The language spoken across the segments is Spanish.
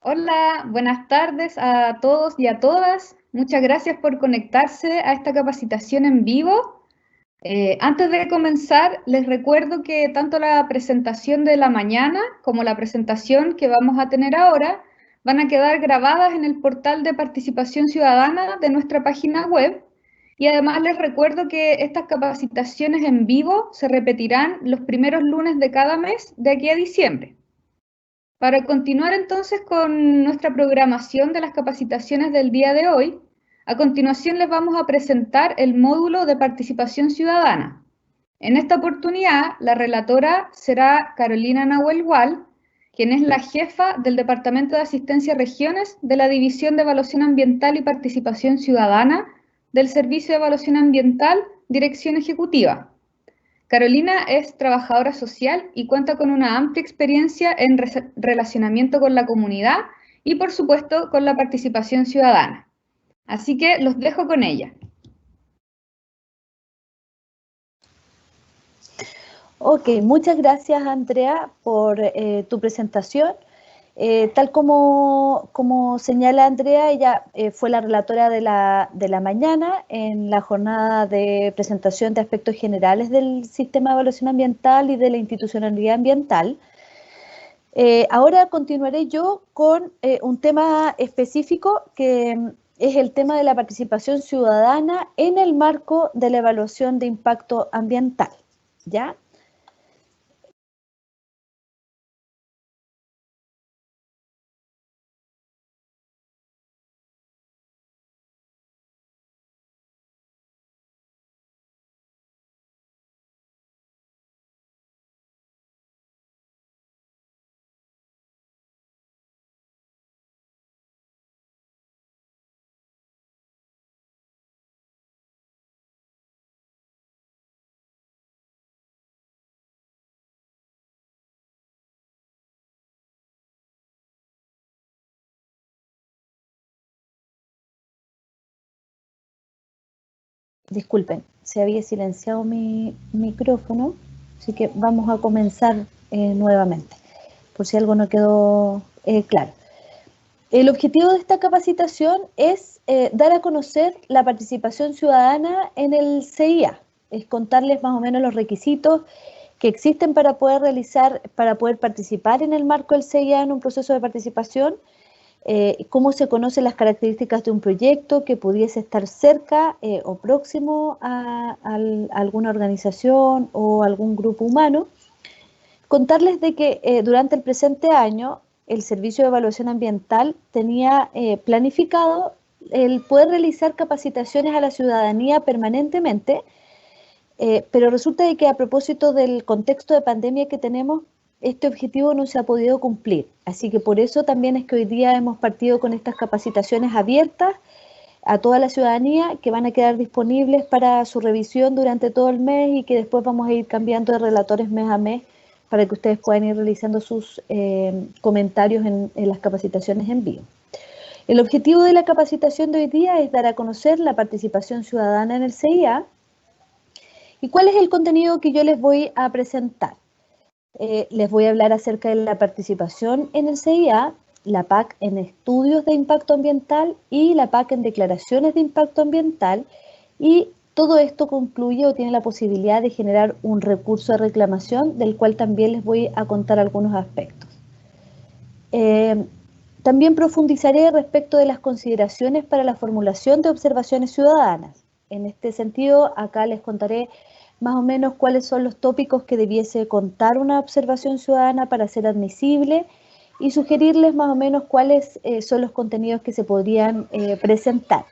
Hola, buenas tardes a todos y a todas. Muchas gracias por conectarse a esta capacitación en vivo. Antes de comenzar, les recuerdo que tanto la presentación de la mañana como la presentación que vamos a tener ahora van a quedar grabadas en el portal de participación ciudadana de nuestra página web. Y además les recuerdo que estas capacitaciones en vivo se repetirán los primeros lunes de cada mes de aquí a diciembre. Para continuar entonces con nuestra programación de las capacitaciones del día de hoy, a continuación les vamos a presentar el módulo de participación ciudadana. En esta oportunidad, la relatora será Carolina Nahuel Gual, quien es la jefa del Departamento de Asistencia a Regiones de la División de Evaluación Ambiental y Participación Ciudadana del Servicio de Evaluación Ambiental, Dirección Ejecutiva. Carolina es trabajadora social y cuenta con una amplia experiencia en relacionamiento con la comunidad y, por supuesto, con la participación ciudadana. Así que los dejo con ella. Ok, muchas gracias Andrea por tu presentación. Tal como señala Andrea, ella fue la relatora de la mañana en la jornada de presentación de aspectos generales del sistema de evaluación ambiental y de la institucionalidad ambiental. Ahora continuaré yo con un tema específico que es el tema de la participación ciudadana en el marco de la evaluación de impacto ambiental, ¿ya? Disculpen, se había silenciado mi micrófono, así que vamos a comenzar nuevamente, por si algo no quedó claro. El objetivo de esta capacitación es dar a conocer la participación ciudadana en el CIA, es contarles más o menos los requisitos que existen para poder participar en el marco del CIA en un proceso de participación, cómo se conocen las características de un proyecto que pudiese estar cerca o próximo a alguna organización o algún grupo humano. Contarles de que durante el presente año el Servicio de Evaluación Ambiental tenía planificado el poder realizar capacitaciones a la ciudadanía permanentemente, pero resulta de que a propósito del contexto de pandemia que tenemos, este objetivo no se ha podido cumplir. Así que por eso también es que hoy día hemos partido con estas capacitaciones abiertas a toda la ciudadanía que van a quedar disponibles para su revisión durante todo el mes y que después vamos a ir cambiando de relatores mes a mes para que ustedes puedan ir realizando sus comentarios en las capacitaciones en vivo. El objetivo de la capacitación de hoy día es dar a conocer la participación ciudadana en el CIA. ¿Y cuál es el contenido que yo les voy a presentar? Les voy a hablar acerca de la participación en el CIA, la PAC en estudios de impacto ambiental y la PAC en declaraciones de impacto ambiental, y todo esto concluye o tiene la posibilidad de generar un recurso de reclamación del cual también les voy a contar algunos aspectos. También profundizaré respecto de las consideraciones para la formulación de observaciones ciudadanas. En este sentido, acá les contaré más o menos cuáles son los tópicos que debiese contar una observación ciudadana para ser admisible y sugerirles más o menos cuáles son los contenidos que se podrían presentar.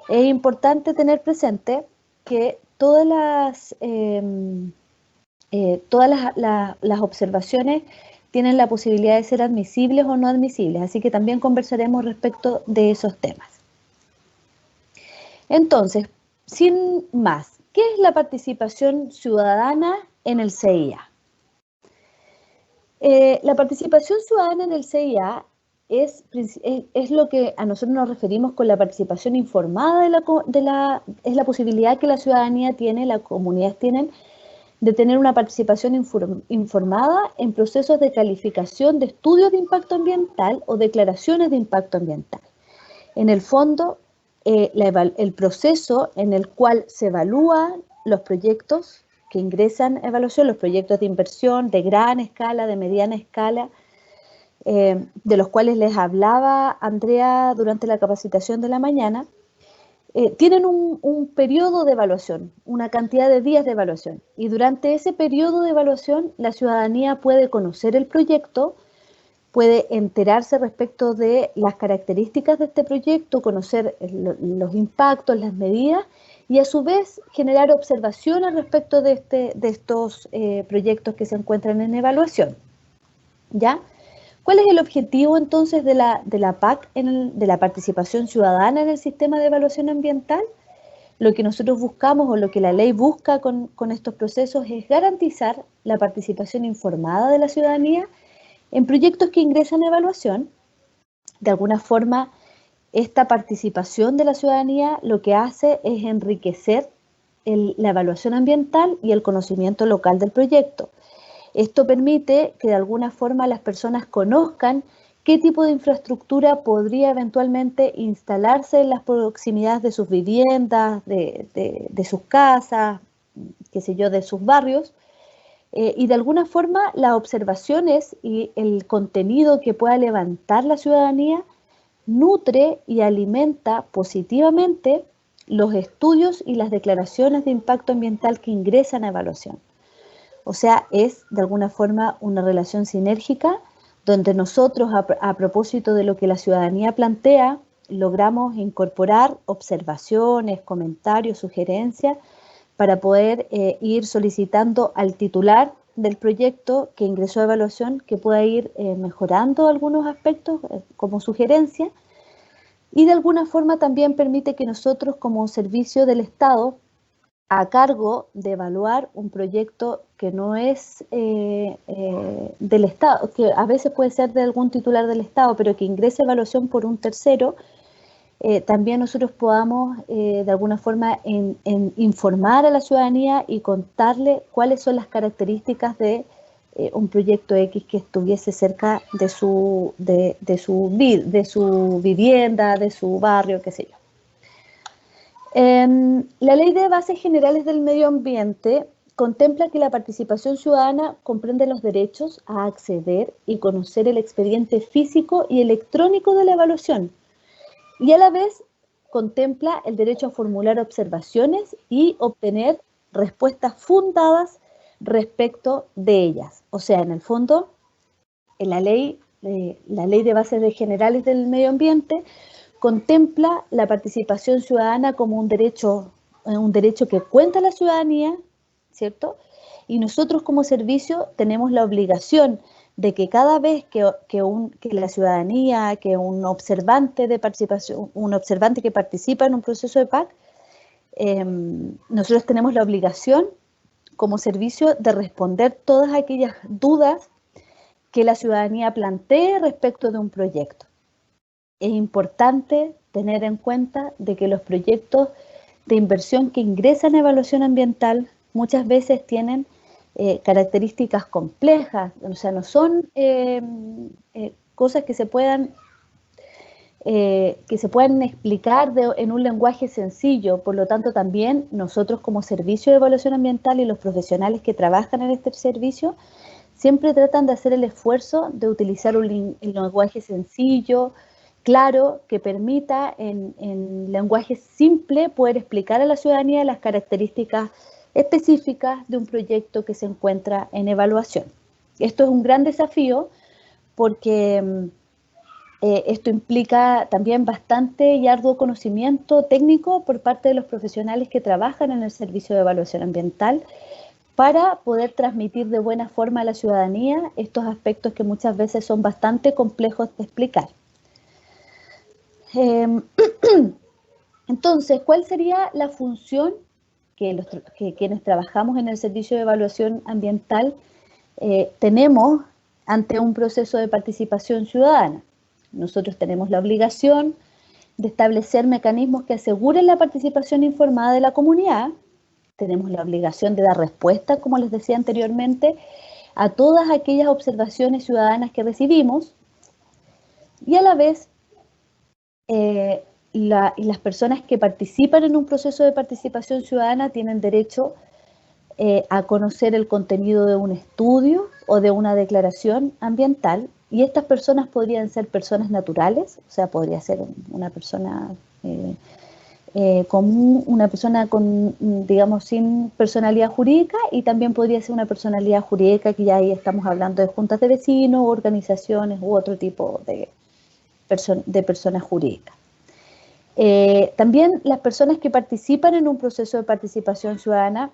Es importante tener presente que todas las observaciones tienen la posibilidad de ser admisibles o no admisibles, así que también conversaremos respecto de esos temas. Entonces, sin más, ¿qué es la participación ciudadana en el CIA? La participación ciudadana en el CIA es lo que a nosotros nos referimos con la participación informada es la posibilidad que la ciudadanía tiene, las comunidades tienen, de tener una participación informada en procesos de calificación de estudios de impacto ambiental o declaraciones de impacto ambiental. En el fondo, el proceso en el cual se evalúan los proyectos que ingresan a evaluación, los proyectos de inversión de gran escala, de mediana escala, de los cuales les hablaba Andrea durante la capacitación de la mañana, tienen un periodo de evaluación, una cantidad de días de evaluación. Y durante ese periodo de evaluación, la ciudadanía puede conocer el proyecto, puede enterarse respecto de las características de este proyecto, conocer los impactos, las medidas, y a su vez generar observaciones respecto de estos proyectos que se encuentran en evaluación. ¿Ya? ¿Cuál es el objetivo entonces de la PAC, de la participación ciudadana en el sistema de evaluación ambiental? Lo que nosotros buscamos o lo que la ley busca con estos procesos es garantizar la participación informada de la ciudadanía en proyectos que ingresan a evaluación. De alguna forma, esta participación de la ciudadanía lo que hace es enriquecer la evaluación ambiental y el conocimiento local del proyecto. Esto permite que de alguna forma las personas conozcan qué tipo de infraestructura podría eventualmente instalarse en las proximidades de sus viviendas, de sus casas, qué sé yo, de sus barrios. Y de alguna forma las observaciones y el contenido que pueda levantar la ciudadanía nutre y alimenta positivamente los estudios y las declaraciones de impacto ambiental que ingresan a evaluación. O sea, es de alguna forma una relación sinérgica donde nosotros, a propósito de lo que la ciudadanía plantea, logramos incorporar observaciones, comentarios, sugerencias para poder ir solicitando al titular del proyecto que ingresó a evaluación que pueda ir mejorando algunos aspectos como sugerencia, y de alguna forma también permite que nosotros como servicio del Estado a cargo de evaluar un proyecto que no es del Estado, que a veces puede ser de algún titular del Estado, pero que ingrese a evaluación por un tercero, también nosotros podamos de alguna forma informar a la ciudadanía y contarle cuáles son las características de un proyecto X que estuviese cerca de su vivienda, de su barrio, qué sé yo. La Ley de Bases Generales del Medio Ambiente contempla que la participación ciudadana comprende los derechos a acceder y conocer el expediente físico y electrónico de la evaluación, y a la vez contempla el derecho a formular observaciones y obtener respuestas fundadas respecto de ellas. O sea, en el fondo, en la ley de Bases Generales del Medio Ambiente contempla la participación ciudadana como un derecho que cuenta la ciudadanía, ¿cierto? Y nosotros como servicio tenemos la obligación de que cada vez que la ciudadanía, que un observante de participación, un observante que participa en un proceso de PAC, nosotros tenemos la obligación como servicio de responder todas aquellas dudas que la ciudadanía plantee respecto de un proyecto. Es importante tener en cuenta de que los proyectos de inversión que ingresan a evaluación ambiental muchas veces tienen características complejas, o sea, no son cosas que se puedan explicar en un lenguaje sencillo. Por lo tanto, también nosotros como servicio de evaluación ambiental y los profesionales que trabajan en este servicio siempre tratan de hacer el esfuerzo de utilizar un lenguaje sencillo, claro, que permita en lenguaje simple poder explicar a la ciudadanía las características específicas de un proyecto que se encuentra en evaluación. Esto es un gran desafío porque esto implica también bastante y arduo conocimiento técnico por parte de los profesionales que trabajan en el servicio de evaluación ambiental para poder transmitir de buena forma a la ciudadanía estos aspectos que muchas veces son bastante complejos de explicar. Entonces, ¿cuál sería la función que quienes trabajamos en el servicio de evaluación ambiental tenemos ante un proceso de participación ciudadana? Nosotros tenemos la obligación de establecer mecanismos que aseguren la participación informada de la comunidad, tenemos la obligación de dar respuesta, como les decía anteriormente, a todas aquellas observaciones ciudadanas que recibimos, y a la vez las personas que participan en un proceso de participación ciudadana tienen derecho a conocer el contenido de un estudio o de una declaración ambiental, y estas personas podrían ser personas naturales, o sea, podría ser una persona común, una persona con, digamos, sin personalidad jurídica, y también podría ser una personalidad jurídica, que ya ahí estamos hablando de juntas de vecinos, organizaciones u otro tipo de personas jurídicas. También las personas que participan en un proceso de participación ciudadana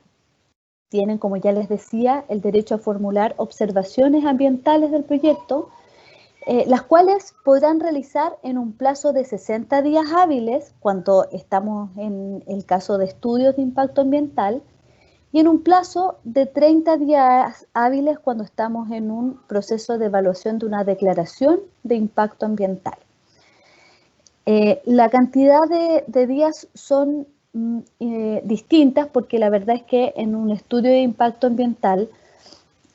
tienen, como ya les decía, el derecho a formular observaciones ambientales del proyecto, las cuales podrán realizar en un plazo de 60 días hábiles cuando estamos en el caso de estudios de impacto ambiental, y en un plazo de 30 días hábiles cuando estamos en un proceso de evaluación de una declaración de impacto ambiental. La cantidad de días son distintas, porque la verdad es que en un estudio de impacto ambiental,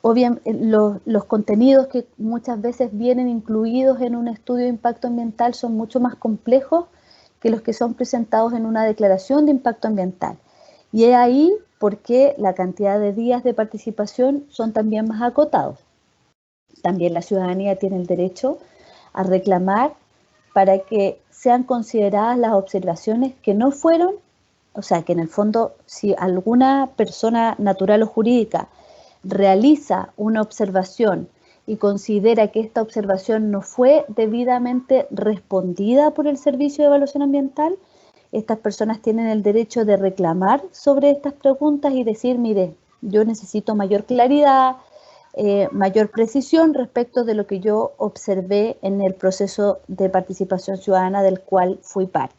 obviamente los contenidos que muchas veces vienen incluidos en un estudio de impacto ambiental son mucho más complejos que los que son presentados en una declaración de impacto ambiental. Y es ahí porque la cantidad de días de participación son también más acotados. También la ciudadanía tiene el derecho a reclamar para que sean consideradas las observaciones que no fueron, o sea, que en el fondo, si alguna persona natural o jurídica realiza una observación y considera que esta observación no fue debidamente respondida por el Servicio de Evaluación Ambiental, estas personas tienen el derecho de reclamar sobre estas preguntas y decir, mire, yo necesito mayor claridad, mayor precisión respecto de lo que yo observé en el proceso de participación ciudadana del cual fui parte.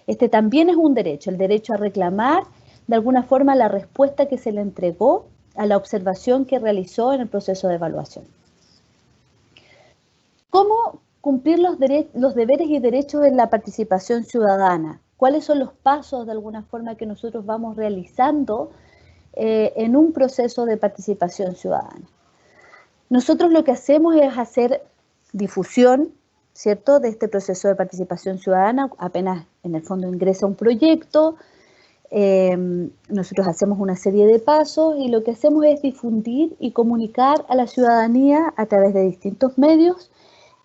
Este también es un derecho, el derecho a reclamar de alguna forma la respuesta que se le entregó a la observación que realizó en el proceso de evaluación. ¿Cómo cumplir los deberes y derechos en la participación ciudadana? ¿Cuáles son los pasos de alguna forma que nosotros vamos realizando en un proceso de participación ciudadana? Nosotros lo que hacemos es hacer difusión, ¿cierto?, de este proceso de participación ciudadana. Apenas en el fondo ingresa un proyecto, nosotros hacemos una serie de pasos y lo que hacemos es difundir y comunicar a la ciudadanía a través de distintos medios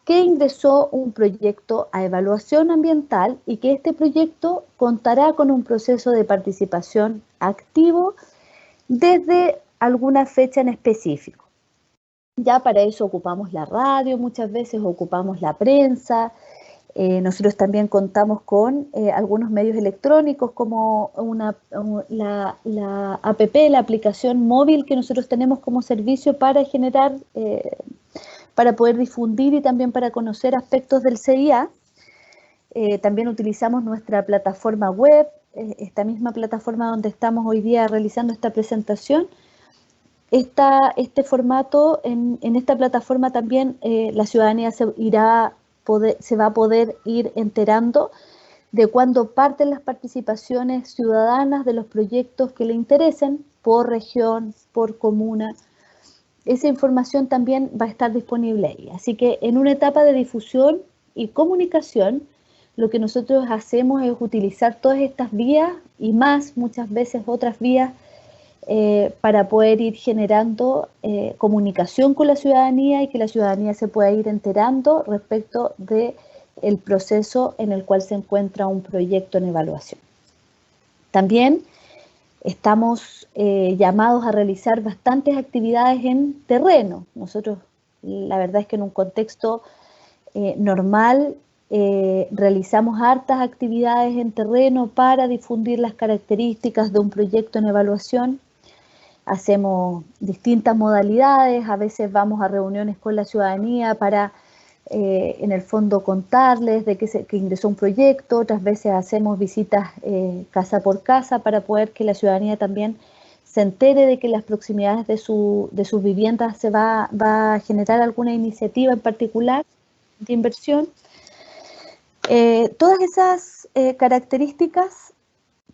que ingresó un proyecto a evaluación ambiental y que este proyecto contará con un proceso de participación activo desde alguna fecha en específico. Ya para eso ocupamos la radio, muchas veces ocupamos la prensa. Nosotros también contamos con algunos medios electrónicos como la app, la aplicación móvil que nosotros tenemos como servicio para generar, para poder difundir y también para conocer aspectos del CIA. También utilizamos nuestra plataforma web, esta misma plataforma donde estamos hoy día realizando esta presentación. Este formato, en esta plataforma también la ciudadanía se va a poder ir enterando de cuándo parten las participaciones ciudadanas de los proyectos que le interesen por región, por comuna. Esa información también va a estar disponible ahí. Así que en una etapa de difusión y comunicación, lo que nosotros hacemos es utilizar todas estas vías y más, muchas veces otras vías, para poder ir generando comunicación con la ciudadanía y que la ciudadanía se pueda ir enterando respecto del proceso en el cual se encuentra un proyecto en evaluación. También estamos llamados a realizar bastantes actividades en terreno. Nosotros, la verdad es que en un contexto normal, realizamos hartas actividades en terreno para difundir las características de un proyecto en evaluación. Hacemos distintas modalidades, a veces vamos a reuniones con la ciudadanía para, en el fondo, contarles de que ingresó un proyecto. Otras veces hacemos visitas casa por casa para poder que la ciudadanía también se entere de que en las proximidades de sus viviendas se va a generar alguna iniciativa en particular de inversión. Todas esas características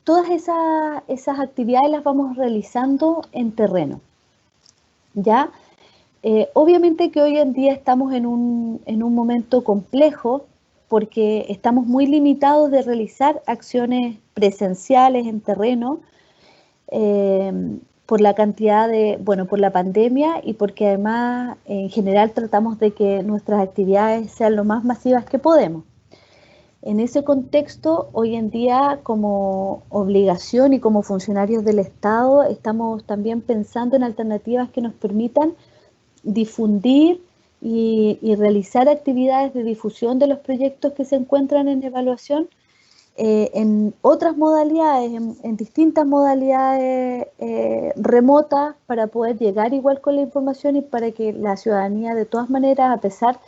todas esas actividades las vamos realizando en terreno, ¿ya? Obviamente que hoy en día estamos en un momento complejo porque estamos muy limitados de realizar acciones presenciales en terreno por la cantidad por la pandemia y porque además en general tratamos de que nuestras actividades sean lo más masivas que podemos. En ese contexto, hoy en día, como obligación y como funcionarios del Estado, estamos también pensando en alternativas que nos permitan difundir y realizar actividades de difusión de los proyectos que se encuentran en evaluación en otras modalidades, en distintas modalidades remotas para poder llegar igual con la información y para que la ciudadanía de todas maneras, a pesar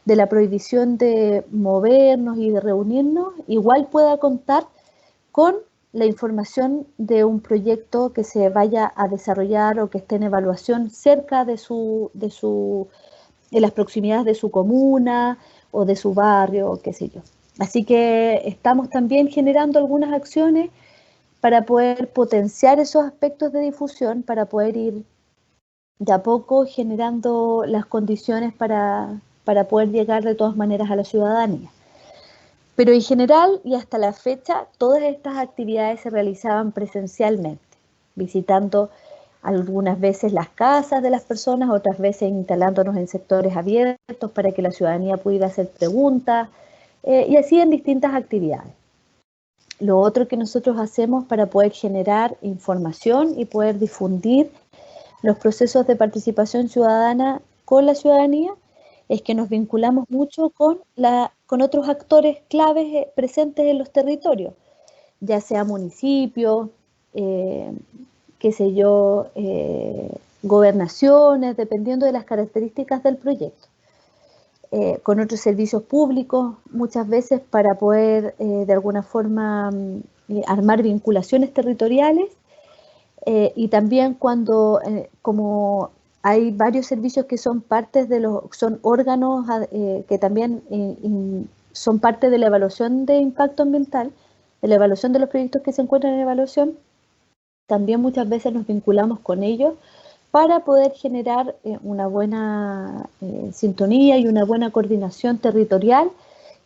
de la prohibición de movernos y de reunirnos, igual pueda contar con la información de un proyecto que se vaya a desarrollar o que esté en evaluación cerca en las proximidades de su comuna o de su barrio, qué sé yo. Así que estamos también generando algunas acciones para poder potenciar esos aspectos de difusión, para poder ir de a poco generando las condiciones para poder llegar de todas maneras a la ciudadanía. Pero en general y hasta la fecha, todas estas actividades se realizaban presencialmente, visitando algunas veces las casas de las personas, otras veces instalándonos en sectores abiertos para que la ciudadanía pudiera hacer preguntas, y así en distintas actividades. Lo otro que nosotros hacemos para poder generar información y poder difundir los procesos de participación ciudadana con la ciudadanía es que nos vinculamos mucho con otros actores claves presentes en los territorios, ya sea municipios, qué sé yo, gobernaciones, dependiendo de las características del proyecto. Con otros servicios públicos, muchas veces para poder de alguna forma armar vinculaciones territoriales y también cuando, como hay varios servicios que son son órganos que también son parte de la evaluación de impacto ambiental, de la evaluación de los proyectos que se encuentran en evaluación, también muchas veces nos vinculamos con ellos para poder generar una buena sintonía y una buena coordinación territorial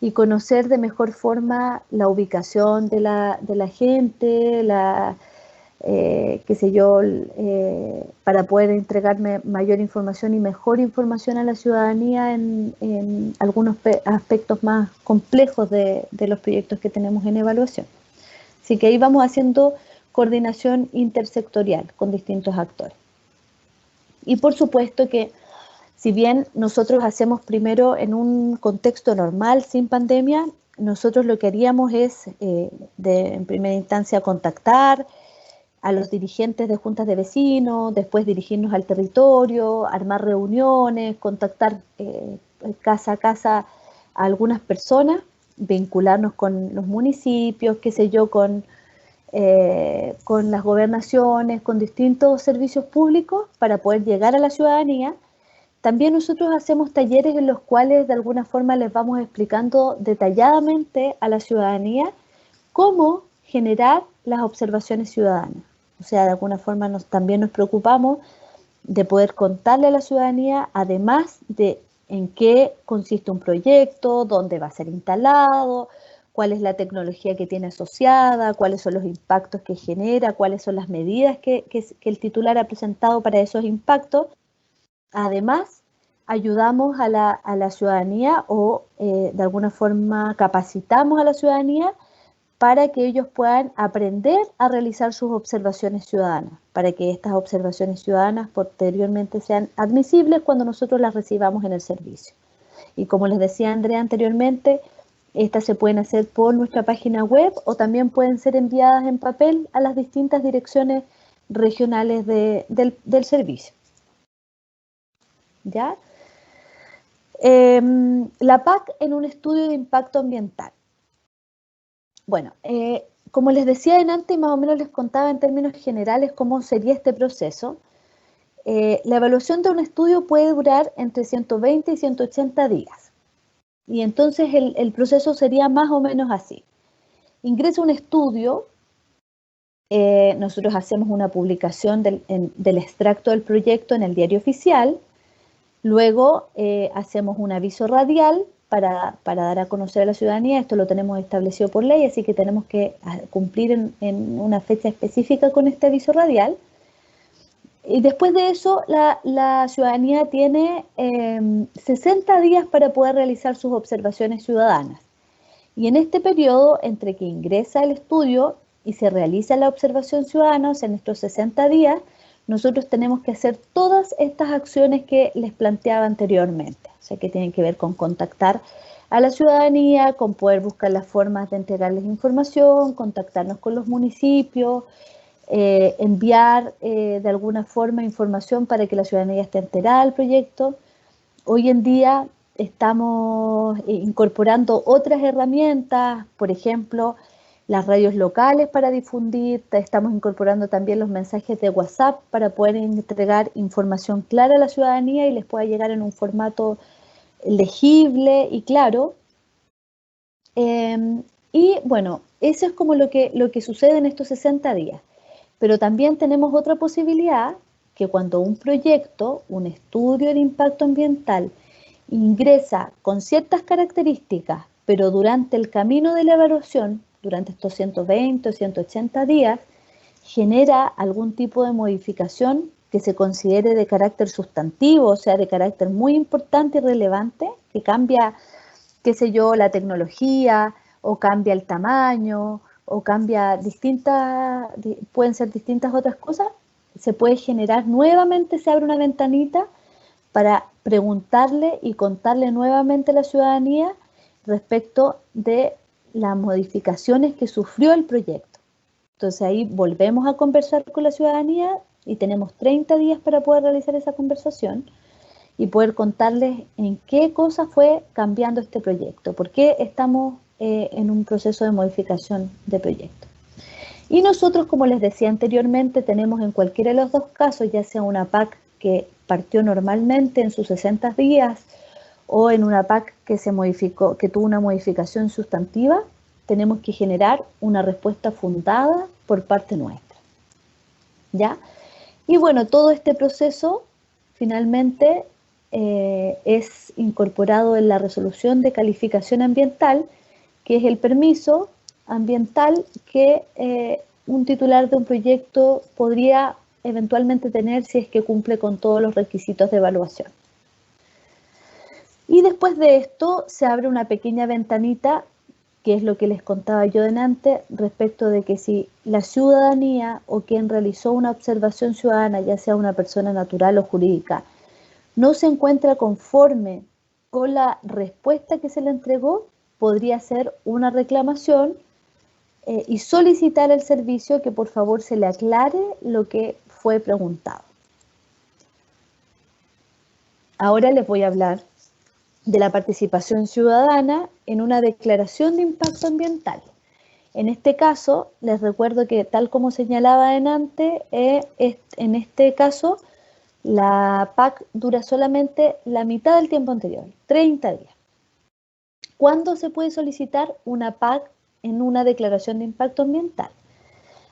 y conocer de mejor forma la ubicación de la gente, qué sé yo, para poder entregarme mayor información y mejor información a la ciudadanía en algunos aspectos más complejos de los proyectos que tenemos en evaluación. Así que ahí vamos haciendo coordinación intersectorial con distintos actores. Y por supuesto que si bien nosotros hacemos primero en un contexto normal, sin pandemia, nosotros lo que haríamos es, en primera instancia, contactar a los dirigentes de juntas de vecinos, después dirigirnos al territorio, armar reuniones, contactar casa a casa a algunas personas, vincularnos con los municipios, qué sé yo, con las gobernaciones, con distintos servicios públicos para poder llegar a la ciudadanía. También nosotros hacemos talleres en los cuales de alguna forma les vamos explicando detalladamente a la ciudadanía cómo generar las observaciones ciudadanas. O sea, de alguna forma también nos preocupamos de poder contarle a la ciudadanía, además de en qué consiste un proyecto, dónde va a ser instalado, cuál es la tecnología que tiene asociada, cuáles son los impactos que genera, cuáles son las medidas que el titular ha presentado para esos impactos. Además, ayudamos a la ciudadanía o de alguna forma capacitamos a la ciudadanía para que ellos puedan aprender a realizar sus observaciones ciudadanas, para que estas observaciones ciudadanas posteriormente sean admisibles cuando nosotros las recibamos en el servicio. Y como les decía Andrea anteriormente, estas se pueden hacer por nuestra página web o también pueden ser enviadas en papel a las distintas direcciones regionales del servicio. ¿Ya? La PAC en un estudio de impacto ambiental. Bueno, como les decía antes, más o menos les contaba en términos generales cómo sería este proceso. La evaluación de un estudio puede durar entre 120 y 180 días. Y entonces el proceso sería más o menos así. Ingresa un estudio nosotros hacemos una publicación del extracto del proyecto en el diario oficial. Luego hacemos un aviso radial para dar a conocer a la ciudadanía. Esto lo tenemos establecido por ley, así que tenemos que cumplir en una fecha específica con este aviso radial. Y después de eso, la ciudadanía tiene 60 días para poder realizar sus observaciones ciudadanas. Y en este periodo, entre que ingresa el estudio y se realiza la observación ciudadana, o sea, en estos 60 días, nosotros tenemos que hacer todas estas acciones que les planteaba anteriormente. O sea, que tienen que ver con contactar a la ciudadanía, con poder buscar las formas de entregarles información, contactarnos con los municipios, enviar de alguna forma información para que la ciudadanía esté enterada del proyecto. Hoy en día estamos incorporando otras herramientas, por ejemplo, las radios locales para difundir, estamos incorporando también los mensajes de WhatsApp para poder entregar información clara a la ciudadanía y les pueda llegar en un formato legible y claro. Y bueno, eso es como lo que sucede en estos 60 días. Pero también tenemos otra posibilidad, que cuando un proyecto, un estudio de impacto ambiental, ingresa con ciertas características, pero durante el camino de la evaluación, durante estos 120 o 180 días, genera algún tipo de modificación que se considere de carácter sustantivo, o sea, de carácter muy importante y relevante, que cambia, qué sé yo, la tecnología, o cambia el tamaño, o cambia pueden ser distintas otras cosas, se puede generar nuevamente, se abre una ventanita para preguntarle y contarle nuevamente a la ciudadanía respecto de las modificaciones que sufrió el proyecto. Entonces ahí volvemos a conversar con la ciudadanía y tenemos 30 días para poder realizar esa conversación y poder contarles en qué cosa fue cambiando este proyecto, por qué estamos en un proceso de modificación de proyecto. Y nosotros, como les decía anteriormente, tenemos en cualquiera de los dos casos, ya sea una PAC que partió normalmente en sus 60 días o en una PAC que se modificó, que tuvo una modificación sustantiva, tenemos que generar una respuesta fundada por parte nuestra. ¿Ya? Y bueno, todo este proceso finalmente es incorporado en la resolución de calificación ambiental, que es el permiso ambiental que un titular de un proyecto podría eventualmente tener si es que cumple con todos los requisitos de evaluación. Y después de esto se abre una pequeña ventanita, que es lo que les contaba yo delante, respecto de que si la ciudadanía o quien realizó una observación ciudadana, ya sea una persona natural o jurídica, no se encuentra conforme con la respuesta que se le entregó, podría hacer una reclamación y solicitar al servicio que por favor se le aclare lo que fue preguntado. Ahora les voy a hablar de la participación ciudadana en una declaración de impacto ambiental. En este caso, les recuerdo que tal como señalaba antes, en este caso la PAC dura solamente la mitad del tiempo anterior, 30 días. ¿Cuándo se puede solicitar una PAC en una declaración de impacto ambiental?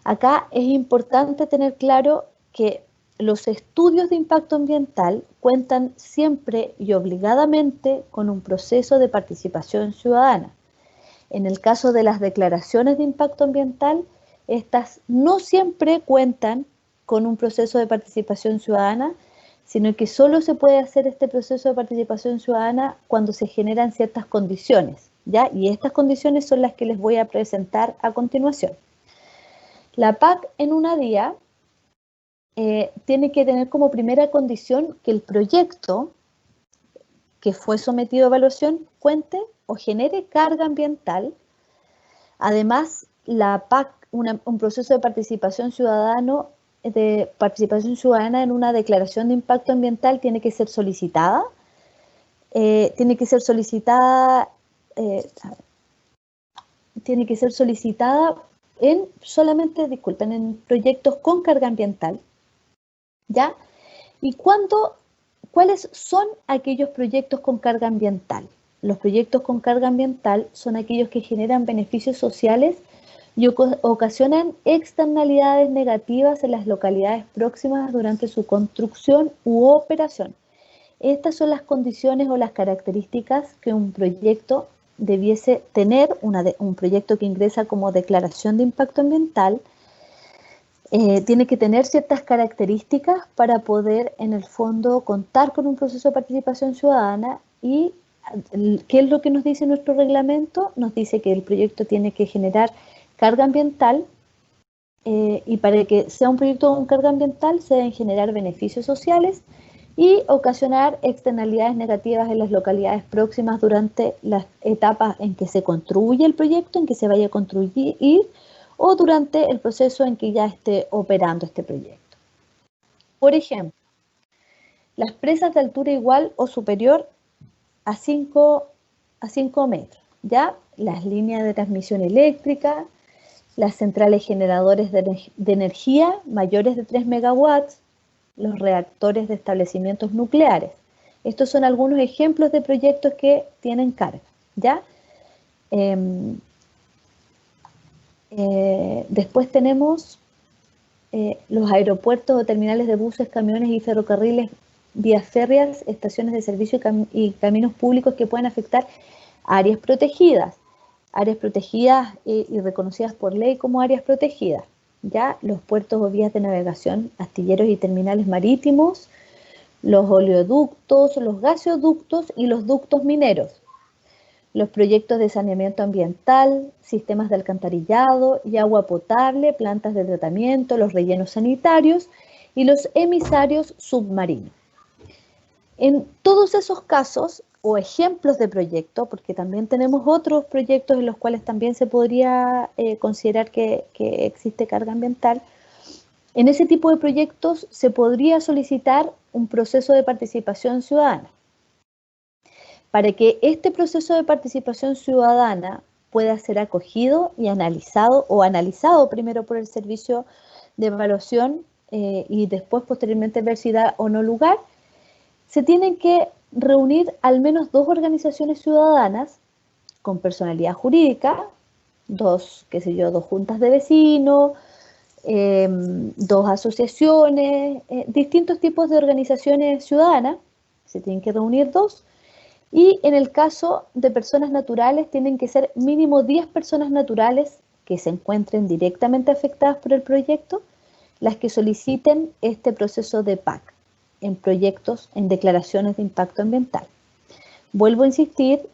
Acá es importante tener claro que los estudios de impacto ambiental cuentan siempre y obligadamente con un proceso de participación ciudadana. En el caso de las declaraciones de impacto ambiental, estas no siempre cuentan con un proceso de participación ciudadana, sino que solo se puede hacer este proceso de participación ciudadana cuando se generan ciertas condiciones, ¿ya? Y estas condiciones son las que les voy a presentar a continuación. La PAC en una DIA tiene que tener como primera condición que el proyecto que fue sometido a evaluación cuente o genere carga ambiental. Además, la PAC, un proceso de participación ciudadana en una declaración de impacto ambiental tiene que ser solicitada. En proyectos con carga ambiental, ¿ya? ¿Y cuáles son aquellos proyectos con carga ambiental? Los proyectos con carga ambiental son aquellos que generan beneficios sociales y ocasionan externalidades negativas en las localidades próximas durante su construcción u operación. Estas son las condiciones o las características que un proyecto debiese tener, un proyecto que ingresa como declaración de impacto ambiental, tiene que tener ciertas características para poder, en el fondo, contar con un proceso de participación ciudadana. Y ¿qué es lo que nos dice nuestro reglamento? Nos dice que el proyecto tiene que generar carga ambiental, y para que sea un proyecto con carga ambiental se deben generar beneficios sociales y ocasionar externalidades negativas en las localidades próximas durante las etapas en que se construye el proyecto, en que se vaya a construir, o durante el proceso en que ya esté operando este proyecto. Por ejemplo, las presas de altura igual o superior a 5 metros, ¿ya? Las líneas de transmisión eléctrica, las centrales generadores de energía mayores de 3 megawatts, los reactores de establecimientos nucleares. Estos son algunos ejemplos de proyectos que tienen carga, ¿ya? Después tenemos los aeropuertos o terminales de buses, camiones y ferrocarriles, vías férreas, estaciones de servicio y caminos públicos que pueden afectar áreas protegidas y reconocidas por ley como áreas protegidas, ya los puertos o vías de navegación, astilleros y terminales marítimos, los oleoductos, los gasoductos y los ductos mineros, los proyectos de saneamiento ambiental, sistemas de alcantarillado y agua potable, plantas de tratamiento, los rellenos sanitarios y los emisarios submarinos. En todos esos casos o ejemplos de proyecto, porque también tenemos otros proyectos en los cuales también se podría considerar que existe carga ambiental, en ese tipo de proyectos se podría solicitar un proceso de participación ciudadana. Para que este proceso de participación ciudadana pueda ser acogido y analizado primero por el servicio de evaluación y después posteriormente ver si da o no lugar, se tienen que reunir al menos 2 organizaciones ciudadanas con personalidad jurídica, 2 juntas de vecinos, 2 asociaciones, distintos tipos de organizaciones ciudadanas, se tienen que reunir 2, y en el caso de personas naturales tienen que ser mínimo 10 personas naturales que se encuentren directamente afectadas por el proyecto, las que soliciten este proceso de PAC en proyectos, en declaraciones de impacto ambiental. Vuelvo a insistir,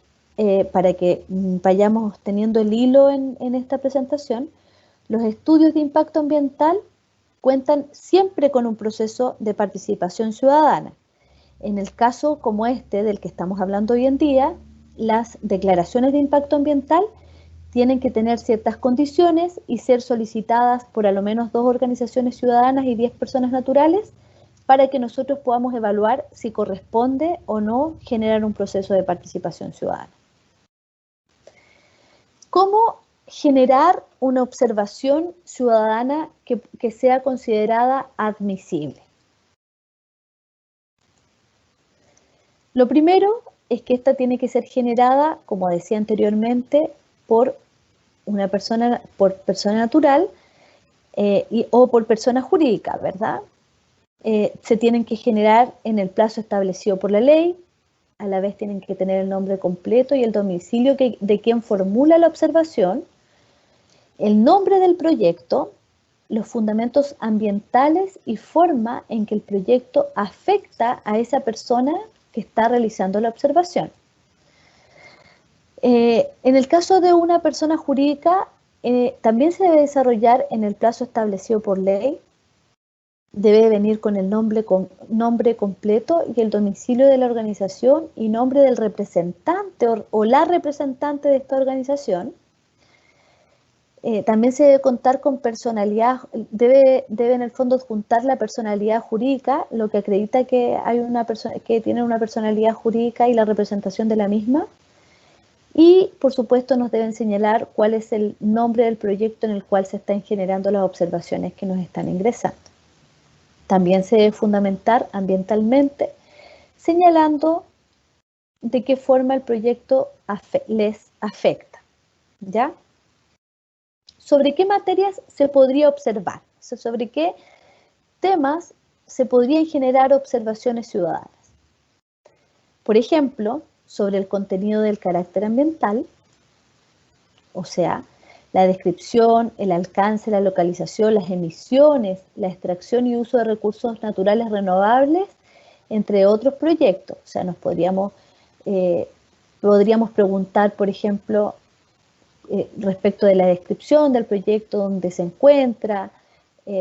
para que vayamos teniendo el hilo en esta presentación, los estudios de impacto ambiental cuentan siempre con un proceso de participación ciudadana. En el caso como este del que estamos hablando hoy en día, las declaraciones de impacto ambiental tienen que tener ciertas condiciones y ser solicitadas por al menos 2 organizaciones ciudadanas y 10 personas naturales para que nosotros podamos evaluar si corresponde o no generar un proceso de participación ciudadana. ¿Cómo generar una observación ciudadana que sea considerada admisible? Lo primero es que esta tiene que ser generada, como decía anteriormente, por persona natural o por persona jurídica, ¿verdad? Se tienen que generar en el plazo establecido por la ley, a la vez tienen que tener el nombre completo y el domicilio de quien formula la observación, el nombre del proyecto, los fundamentos ambientales y forma en que el proyecto afecta a esa persona que está realizando la observación. En el caso de una persona jurídica, también se debe desarrollar en el plazo establecido por ley, debe venir con el nombre completo y el domicilio de la organización y nombre del representante o la representante de esta organización. También se debe contar con personalidad, debe en el fondo juntar la personalidad jurídica, lo que acredita que hay una persona que tiene una personalidad jurídica y la representación de la misma. Y por supuesto nos deben señalar cuál es el nombre del proyecto en el cual se están generando las observaciones que nos están ingresando. También se debe fundamentar ambientalmente, señalando de qué forma el proyecto les afecta, ¿ya? sobre qué materias se podría observar, o sea, sobre qué temas se podrían generar observaciones ciudadanas. Por ejemplo, sobre el contenido del carácter ambiental, o sea, la descripción, el alcance, la localización, las emisiones, la extracción y uso de recursos naturales renovables, entre otros proyectos. O sea, podríamos preguntar, por ejemplo, respecto de la descripción del proyecto, dónde se encuentra,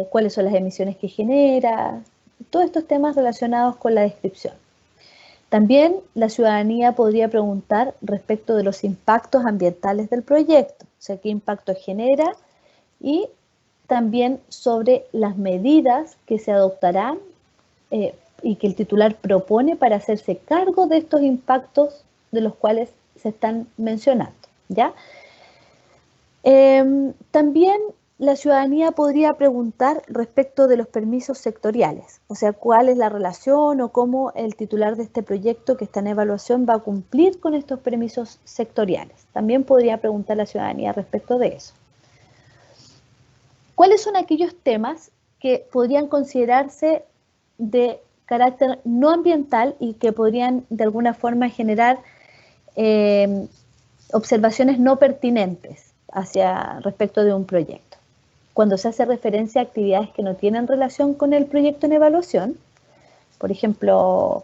cuáles son las emisiones que genera, todos estos temas relacionados con la descripción. También la ciudadanía podría preguntar respecto de los impactos ambientales del proyecto, o sea, qué impacto genera, y también sobre las medidas que se adoptarán y que el titular propone para hacerse cargo de estos impactos de los cuales se están mencionando, ¿ya? También la ciudadanía podría preguntar respecto de los permisos sectoriales, o sea, cuál es la relación o cómo el titular de este proyecto que está en evaluación va a cumplir con estos permisos sectoriales. También podría preguntar la ciudadanía respecto de eso. ¿Cuáles son aquellos temas que podrían considerarse de carácter no ambiental y que podrían de alguna forma generar observaciones no pertinentes respecto de un proyecto? Cuando se hace referencia a actividades que no tienen relación con el proyecto en evaluación, por ejemplo,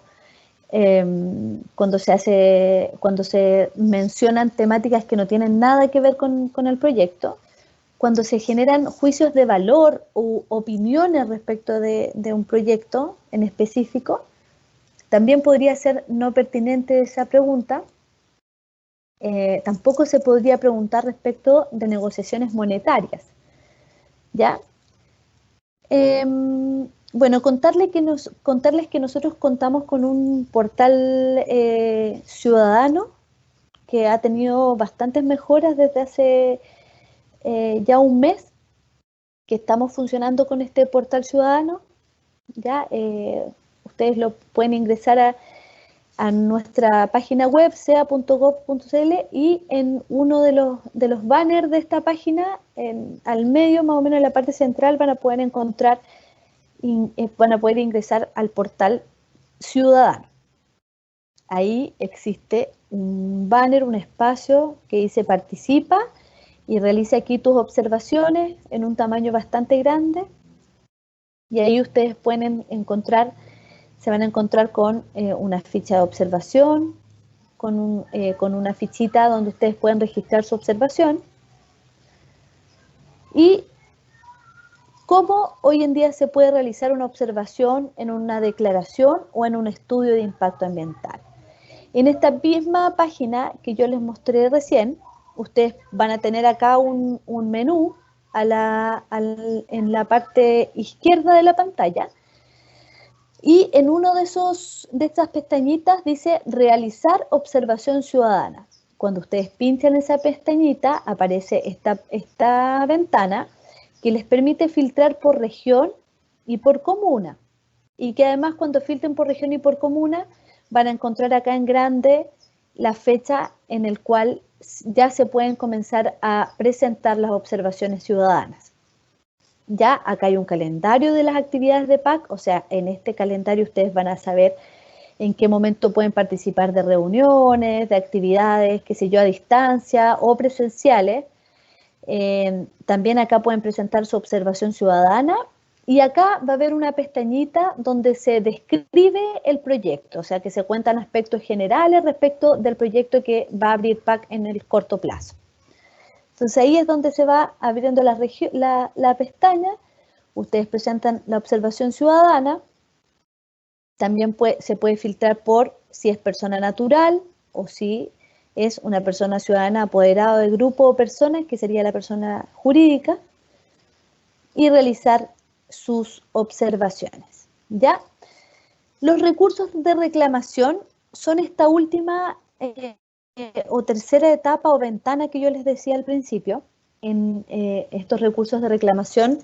cuando se mencionan temáticas que no tienen nada que ver con el proyecto, cuando se generan juicios de valor u opiniones respecto de un proyecto en específico, también podría ser no pertinente esa pregunta. Tampoco se podría preguntar respecto de negociaciones monetarias, ¿ya? Bueno, contarles que nosotros contamos con un portal ciudadano que ha tenido bastantes mejoras desde hace ya un mes que estamos funcionando con este portal ciudadano. ¿Ya? Ustedes lo pueden ingresar a nuestra página web, sea.gov.cl, y en uno de los banners de esta página, al medio, más o menos en la parte central, van a poder ingresar al portal ciudadano. Ahí existe un banner, un espacio que dice participa y realiza aquí tus observaciones en un tamaño bastante grande, y ahí ustedes pueden se van a encontrar con una ficha de observación, con una fichita donde ustedes pueden registrar su observación, y cómo hoy en día se puede realizar una observación en una declaración o en un estudio de impacto ambiental. En esta misma página que yo les mostré recién, ustedes van a tener acá un menú en la parte izquierda de la pantalla, y en uno de estas pestañitas dice realizar observación ciudadana. Cuando ustedes pinchan esa pestañita, aparece esta ventana que les permite filtrar por región y por comuna. Y que además, cuando filtren por región y por comuna, van a encontrar acá en grande la fecha en la cual ya se pueden comenzar a presentar las observaciones ciudadanas. Ya acá hay un calendario de las actividades de PAC, o sea, en este calendario ustedes van a saber en qué momento pueden participar de reuniones, de actividades, qué sé yo, a distancia o presenciales. También acá pueden presentar su observación ciudadana, y acá va a haber una pestañita donde se describe el proyecto, o sea, que se cuentan aspectos generales respecto del proyecto que va a abrir PAC en el corto plazo. Entonces ahí es donde se va abriendo la pestaña. Ustedes presentan la observación ciudadana. También se puede filtrar por si es persona natural o si es una persona ciudadana apoderada del grupo o personas, que sería la persona jurídica, y realizar sus observaciones, ¿ya? Los recursos de reclamación son esta última o tercera etapa o ventana que yo les decía al principio. En estos recursos de reclamación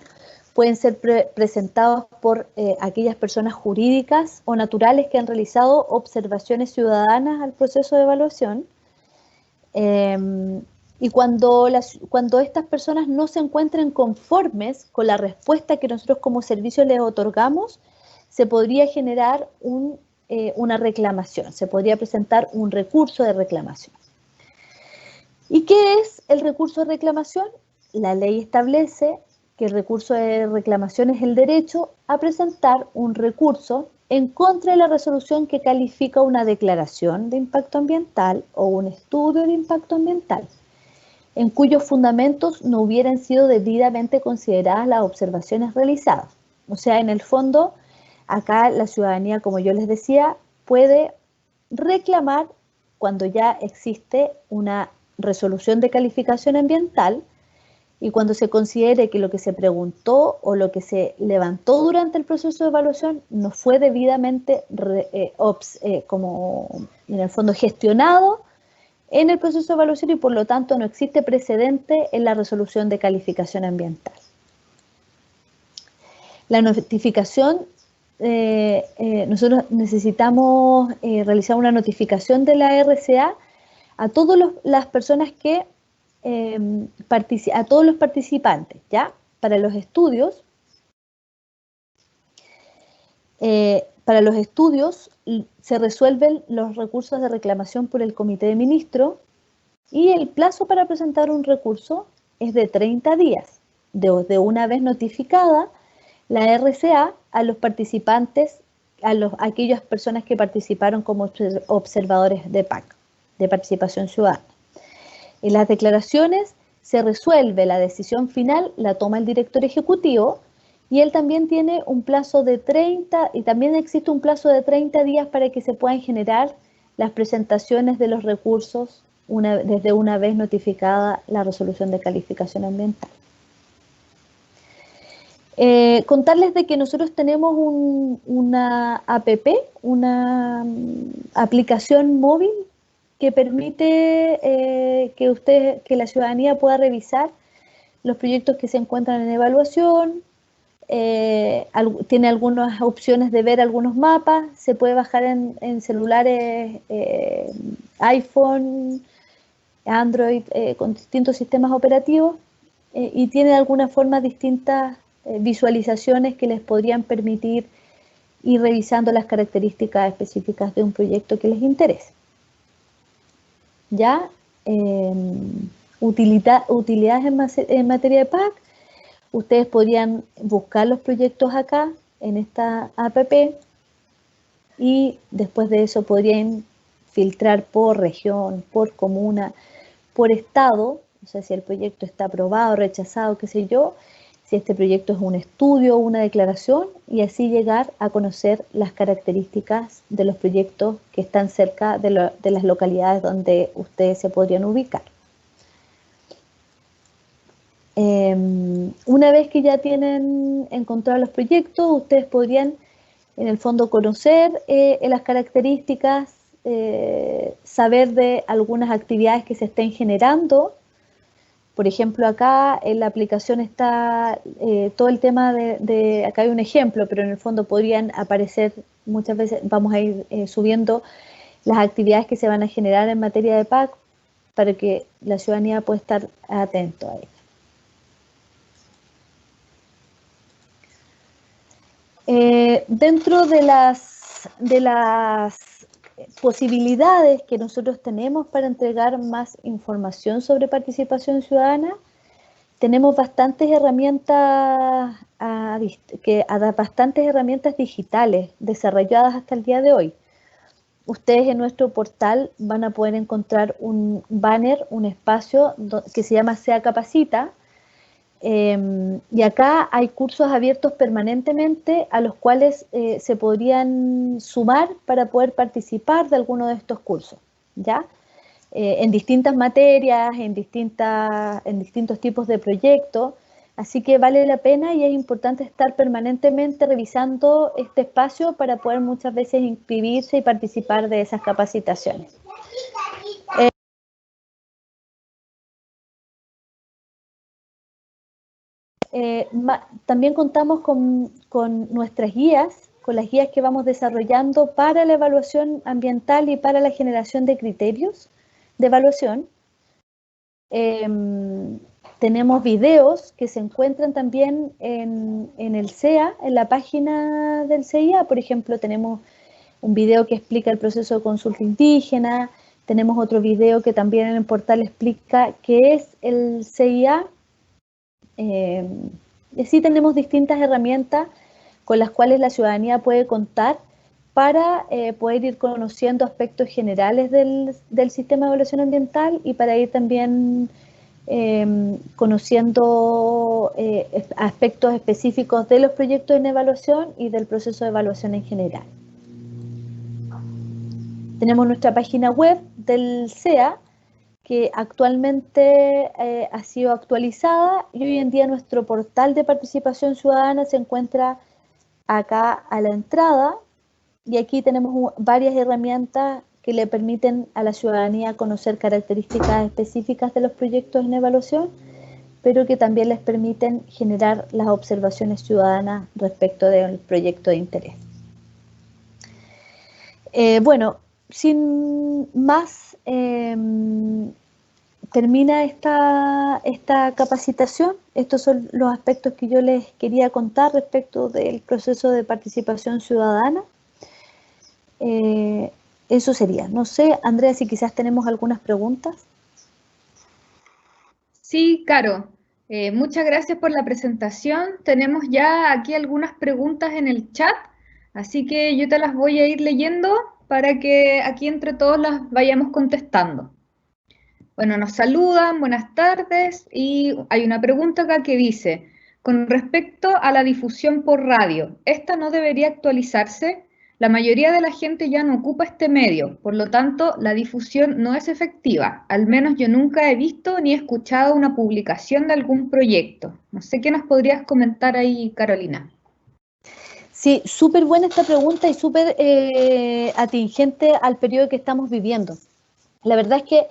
pueden ser presentados por aquellas personas jurídicas o naturales que han realizado observaciones ciudadanas al proceso de evaluación, y Y cuando estas personas no se encuentren conformes con la respuesta que nosotros como servicio les otorgamos, se podría generar una reclamación, se podría presentar un recurso de reclamación. ¿Y qué es el recurso de reclamación? La ley establece que el recurso de reclamación es el derecho a presentar un recurso en contra de la resolución que califica una declaración de impacto ambiental o un estudio de impacto ambiental, en cuyos fundamentos no hubieran sido debidamente consideradas las observaciones realizadas. O sea, en el fondo, acá la ciudadanía, como yo les decía, puede reclamar cuando ya existe una resolución de calificación ambiental y cuando se considere que lo que se preguntó o lo que se levantó durante el proceso de evaluación no fue debidamente como en el fondo gestionado en el proceso de evaluación y por lo tanto no existe precedente en la resolución de calificación ambiental. La notificación, nosotros necesitamos realizar una notificación de la RCA a todas las personas que a todos los participantes, ¿ya? Para los estudios, se resuelven los recursos de reclamación por el Comité de Ministros y el plazo para presentar un recurso es de 30 días, de una vez notificada la RCA a los participantes, a aquellas personas que participaron como observadores de PAC, de participación ciudadana. En las declaraciones se resuelve la decisión final, la toma el director ejecutivo y él también tiene un plazo de 30, y también existe un plazo de 30 días para que se puedan generar las presentaciones de los recursos desde una vez notificada la resolución de calificación ambiental. Contarles de que nosotros tenemos una APP, una aplicación móvil que permite que la ciudadanía pueda revisar los proyectos que se encuentran en evaluación, tiene algunas opciones de ver algunos mapas, se puede bajar en celulares iPhone, Android, con distintos sistemas operativos y tiene de alguna forma distintas visualizaciones que les podrían permitir ir revisando las características específicas de un proyecto que les interese. ¿Ya? Utilidades en materia de PAC. Ustedes podrían buscar los proyectos acá, en esta APP, y después de eso podrían filtrar por región, por comuna, por estado, o sea, si el proyecto está aprobado, rechazado, qué sé yo, si este proyecto es un estudio o una declaración, y así llegar a conocer las características de los proyectos que están cerca de las localidades donde ustedes se podrían ubicar. Una vez que ya tienen encontrado los proyectos, ustedes podrían en el fondo conocer las características, saber de algunas actividades que se estén generando. Por ejemplo, acá en la aplicación está todo el tema acá hay un ejemplo, pero en el fondo podrían aparecer muchas veces, vamos a ir subiendo las actividades que se van a generar en materia de PAC para que la ciudadanía pueda estar atento a ello. Dentro de las posibilidades que nosotros tenemos para entregar más información sobre participación ciudadana, tenemos bastantes herramientas, bastantes herramientas digitales desarrolladas hasta el día de hoy. Ustedes en nuestro portal van a poder encontrar un banner, un espacio que se llama SEA Capacita, y acá hay cursos abiertos permanentemente a los cuales se podrían sumar para poder participar de alguno de estos cursos, ¿ya? En distintas materias, en distintos tipos de proyectos, así que vale la pena y es importante estar permanentemente revisando este espacio para poder muchas veces inscribirse y participar de esas capacitaciones. También contamos con nuestras guías, con las guías que vamos desarrollando para la evaluación ambiental y para la generación de criterios de evaluación. tenemos videos que se encuentran también en el CEA, en la página del CIA. Por ejemplo, tenemos un video que explica el proceso de consulta indígena, tenemos otro video que también en el portal explica qué es el CIA. Y así tenemos distintas herramientas con las cuales la ciudadanía puede contar para poder ir conociendo aspectos generales del sistema de evaluación ambiental y para ir también conociendo aspectos específicos de los proyectos en evaluación y del proceso de evaluación en general. Tenemos nuestra página web del CEA, que actualmente ha sido actualizada, y hoy en día nuestro portal de participación ciudadana se encuentra acá a la entrada, y aquí tenemos varias herramientas que le permiten a la ciudadanía conocer características específicas de los proyectos en evaluación, pero que también les permiten generar las observaciones ciudadanas respecto del proyecto de interés. Bueno, sin más, termina esta capacitación. Estos son los aspectos que yo les quería contar respecto del proceso de participación ciudadana. Eso sería. No sé, Andrea, si quizás tenemos algunas preguntas. Sí, Caro, muchas gracias por la presentación. Tenemos ya aquí algunas preguntas en el chat, así que yo te las voy a ir leyendo para que aquí entre todos las vayamos contestando. Bueno, nos saludan, buenas tardes, y hay una pregunta acá que dice, con respecto a la difusión por radio, ¿esta no debería actualizarse? La mayoría de la gente ya no ocupa este medio, por lo tanto, la difusión no es efectiva. Al menos yo nunca he visto ni escuchado una publicación de algún proyecto. No sé qué nos podrías comentar ahí, Carolina. Sí, súper buena esta pregunta y súper atingente al periodo que estamos viviendo. La verdad es que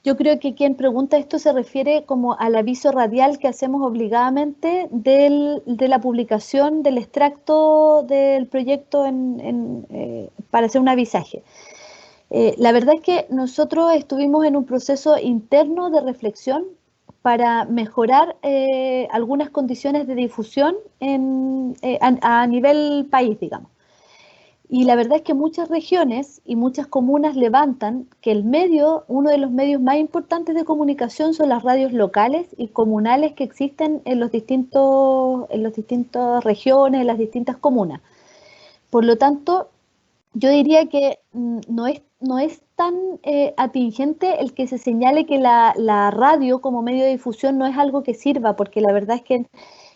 yo creo que quien pregunta esto se refiere como al aviso radial que hacemos obligadamente de la publicación del extracto del proyecto para hacer un avisaje. La verdad es que nosotros estuvimos en un proceso interno de reflexión para mejorar algunas condiciones de difusión a nivel país, digamos. Y la verdad es que muchas regiones y muchas comunas levantan que uno de los medios más importantes de comunicación son las radios locales y comunales que existen en las distintas regiones, en las distintas comunas. Por lo tanto, yo diría que no es tan atingente el que se señale que la radio como medio de difusión no es algo que sirva, porque la verdad es que en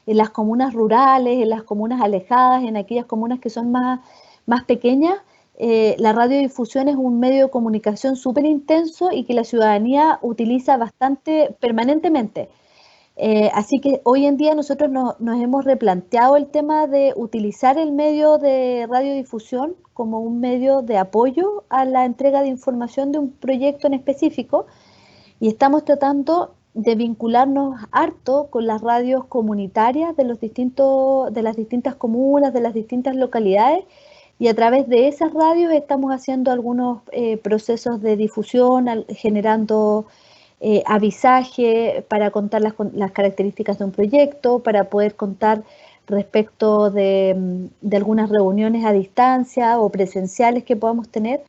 las comunas rurales, en las comunas alejadas, en aquellas comunas que son más pequeñas, la radiodifusión es un medio de comunicación súper intenso y que la ciudadanía utiliza bastante permanentemente. Así que hoy en día nosotros nos hemos replanteado el tema de utilizar el medio de radiodifusión como un medio de apoyo a la entrega de información de un proyecto en específico, y estamos tratando de vincularnos harto con las radios comunitarias de las distintas comunas, de las distintas localidades, y a través de esas radios estamos haciendo algunos procesos de difusión, generando avisaje para contar las características de un proyecto, para poder contar respecto de algunas reuniones a distancia o presenciales que podamos tener.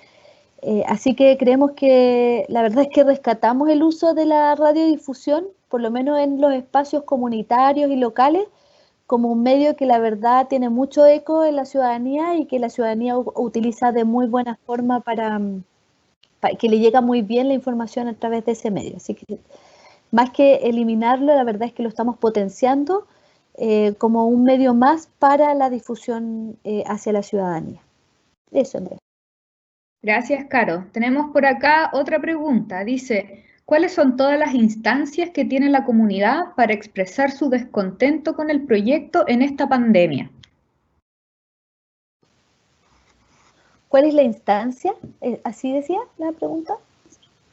Así que creemos que la verdad es que rescatamos el uso de la radiodifusión, por lo menos en los espacios comunitarios y locales, como un medio que la verdad tiene mucho eco en la ciudadanía y que la ciudadanía utiliza de muy buena forma para que le llega muy bien la información a través de ese medio. Así que más que eliminarlo, la verdad es que lo estamos potenciando como un medio más para la difusión hacia la ciudadanía. Eso, Andrea. Gracias, Caro. Tenemos por acá otra pregunta. Dice, ¿cuáles son todas las instancias que tiene la comunidad para expresar su descontento con el proyecto en esta pandemia? ¿Cuál es la instancia? ¿Así decía la pregunta?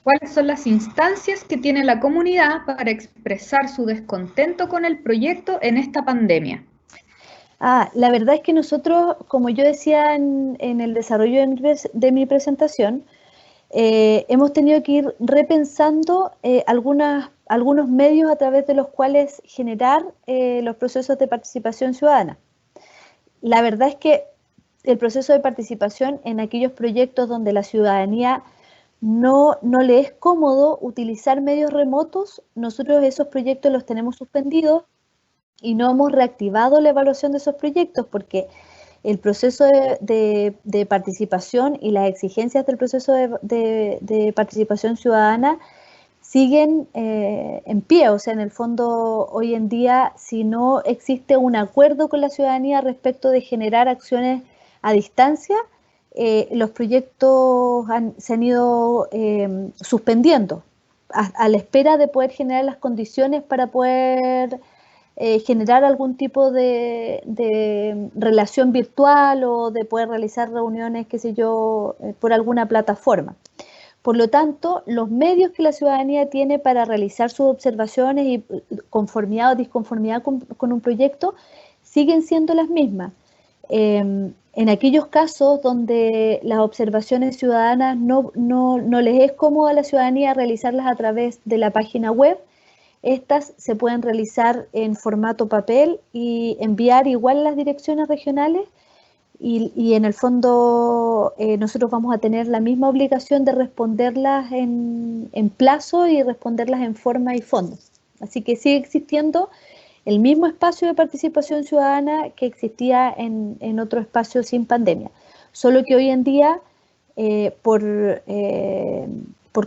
¿Cuáles son las instancias que tiene la comunidad para expresar su descontento con el proyecto en esta pandemia? La verdad es que nosotros, como yo decía en el desarrollo de mi presentación, hemos tenido que ir repensando algunas algunos medios a través de los cuales generar los procesos de participación ciudadana. La verdad es que el proceso de participación en aquellos proyectos donde la ciudadanía no le es cómodo utilizar medios remotos, nosotros esos proyectos los tenemos suspendidos y no hemos reactivado la evaluación de esos proyectos porque el proceso de participación y las exigencias del proceso de participación ciudadana siguen en pie. O sea, en el fondo, hoy en día, si no existe un acuerdo con la ciudadanía respecto de generar acciones a distancia, los proyectos se han ido suspendiendo a la espera de poder generar las condiciones para poder generar algún tipo de relación virtual o de poder realizar reuniones, qué sé yo, por alguna plataforma. Por lo tanto, los medios que la ciudadanía tiene para realizar sus observaciones y conformidad o disconformidad con un proyecto siguen siendo las mismas. En aquellos casos donde las observaciones ciudadanas no les es cómodo a la ciudadanía realizarlas a través de la página web, estas se pueden realizar en formato papel y enviar igual a las direcciones regionales y en el fondo nosotros vamos a tener la misma obligación de responderlas en plazo y responderlas en forma y fondo. Así que sigue existiendo el mismo espacio de participación ciudadana que existía en otro espacio sin pandemia. Solo que hoy en día, por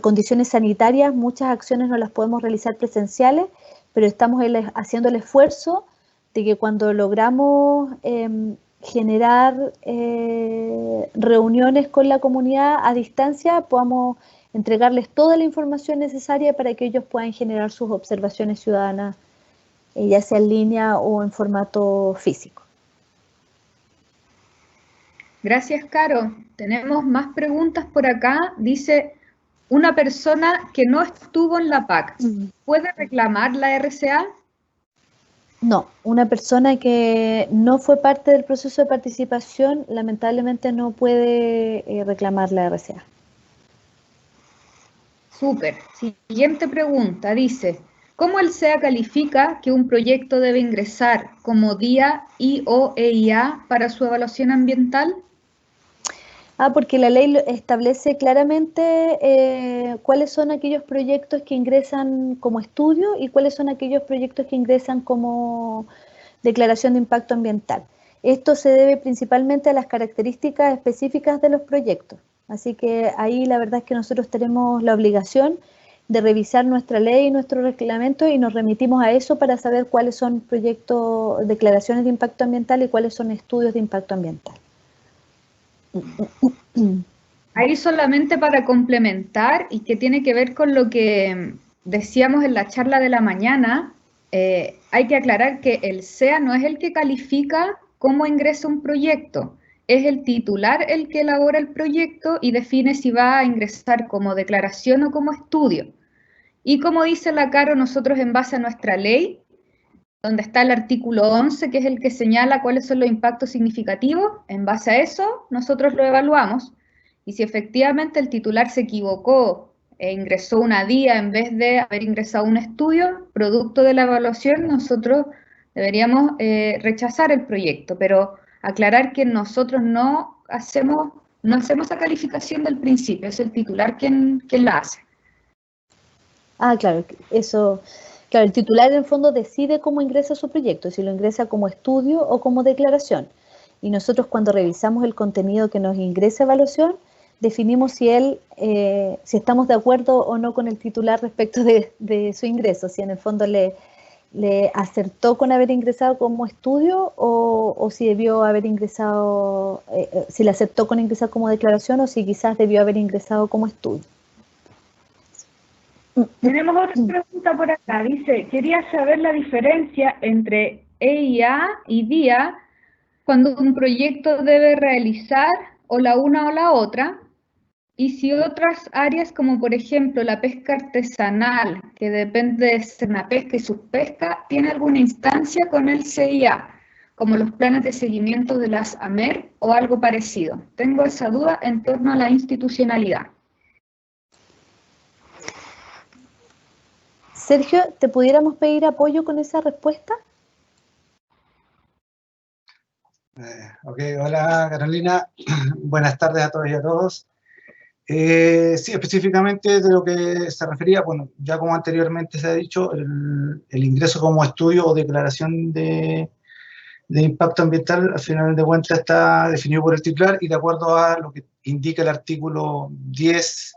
condiciones sanitarias, muchas acciones no las podemos realizar presenciales, pero estamos haciendo el esfuerzo de que cuando logramos generar reuniones con la comunidad a distancia, podamos entregarles toda la información necesaria para que ellos puedan generar sus observaciones ciudadanas, ya sea en línea o en formato físico. Gracias, Caro. Tenemos más preguntas por acá. Dice, una persona que no estuvo en la PAC, ¿puede reclamar la RCA? No, una persona que no fue parte del proceso de participación, lamentablemente no puede reclamar la RCA. Súper. Siguiente pregunta. Dice, ¿cómo el SEA califica que un proyecto debe ingresar como DIA, I-O e IA para su evaluación ambiental? Porque la ley establece claramente cuáles son aquellos proyectos que ingresan como estudio y cuáles son aquellos proyectos que ingresan como declaración de impacto ambiental. Esto se debe principalmente a las características específicas de los proyectos. Así que ahí la verdad es que nosotros tenemos la obligación de revisar nuestra ley y nuestro reglamento y nos remitimos a eso para saber cuáles son proyectos, declaraciones de impacto ambiental y cuáles son estudios de impacto ambiental. Ahí solamente para complementar y que tiene que ver con lo que decíamos en la charla de la mañana, hay que aclarar que el SEA no es el que califica cómo ingresa un proyecto, es el titular el que elabora el proyecto y define si va a ingresar como declaración o como estudio. Y como dice la Caro, nosotros en base a nuestra ley, donde está el artículo 11, que es el que señala cuáles son los impactos significativos, en base a eso nosotros lo evaluamos. Y si efectivamente el titular se equivocó e ingresó una DIA en vez de haber ingresado un estudio, producto de la evaluación, nosotros deberíamos rechazar el proyecto, pero aclarar que nosotros no hacemos la calificación del principio, es el titular quien la hace. Claro, eso. Claro, el titular en el fondo decide cómo ingresa su proyecto, si lo ingresa como estudio o como declaración. Y nosotros cuando revisamos el contenido que nos ingresa a evaluación, definimos si estamos de acuerdo o no con el titular respecto de su ingreso, si en el fondo le acertó con haber ingresado como estudio o si debió haber ingresado, si le aceptó con ingresar como declaración o si quizás debió haber ingresado como estudio. Tenemos otra pregunta por acá. Dice, quería saber la diferencia entre EIA y DIA cuando un proyecto debe realizar o la una o la otra, y si otras áreas como por ejemplo la pesca artesanal, que depende de Senapesca y Subpesca, tiene alguna instancia con el CIA, como los planes de seguimiento de las AMER o algo parecido. Tengo esa duda en torno a la institucionalidad. Sergio, ¿te pudiéramos pedir apoyo con esa respuesta? Ok, hola Carolina, buenas tardes a todas y a todos. Sí, específicamente de lo que se refería, bueno, ya como anteriormente se ha dicho, el ingreso como estudio o declaración de impacto ambiental, al final de cuentas está definido por el titular y de acuerdo a lo que indica el artículo 10,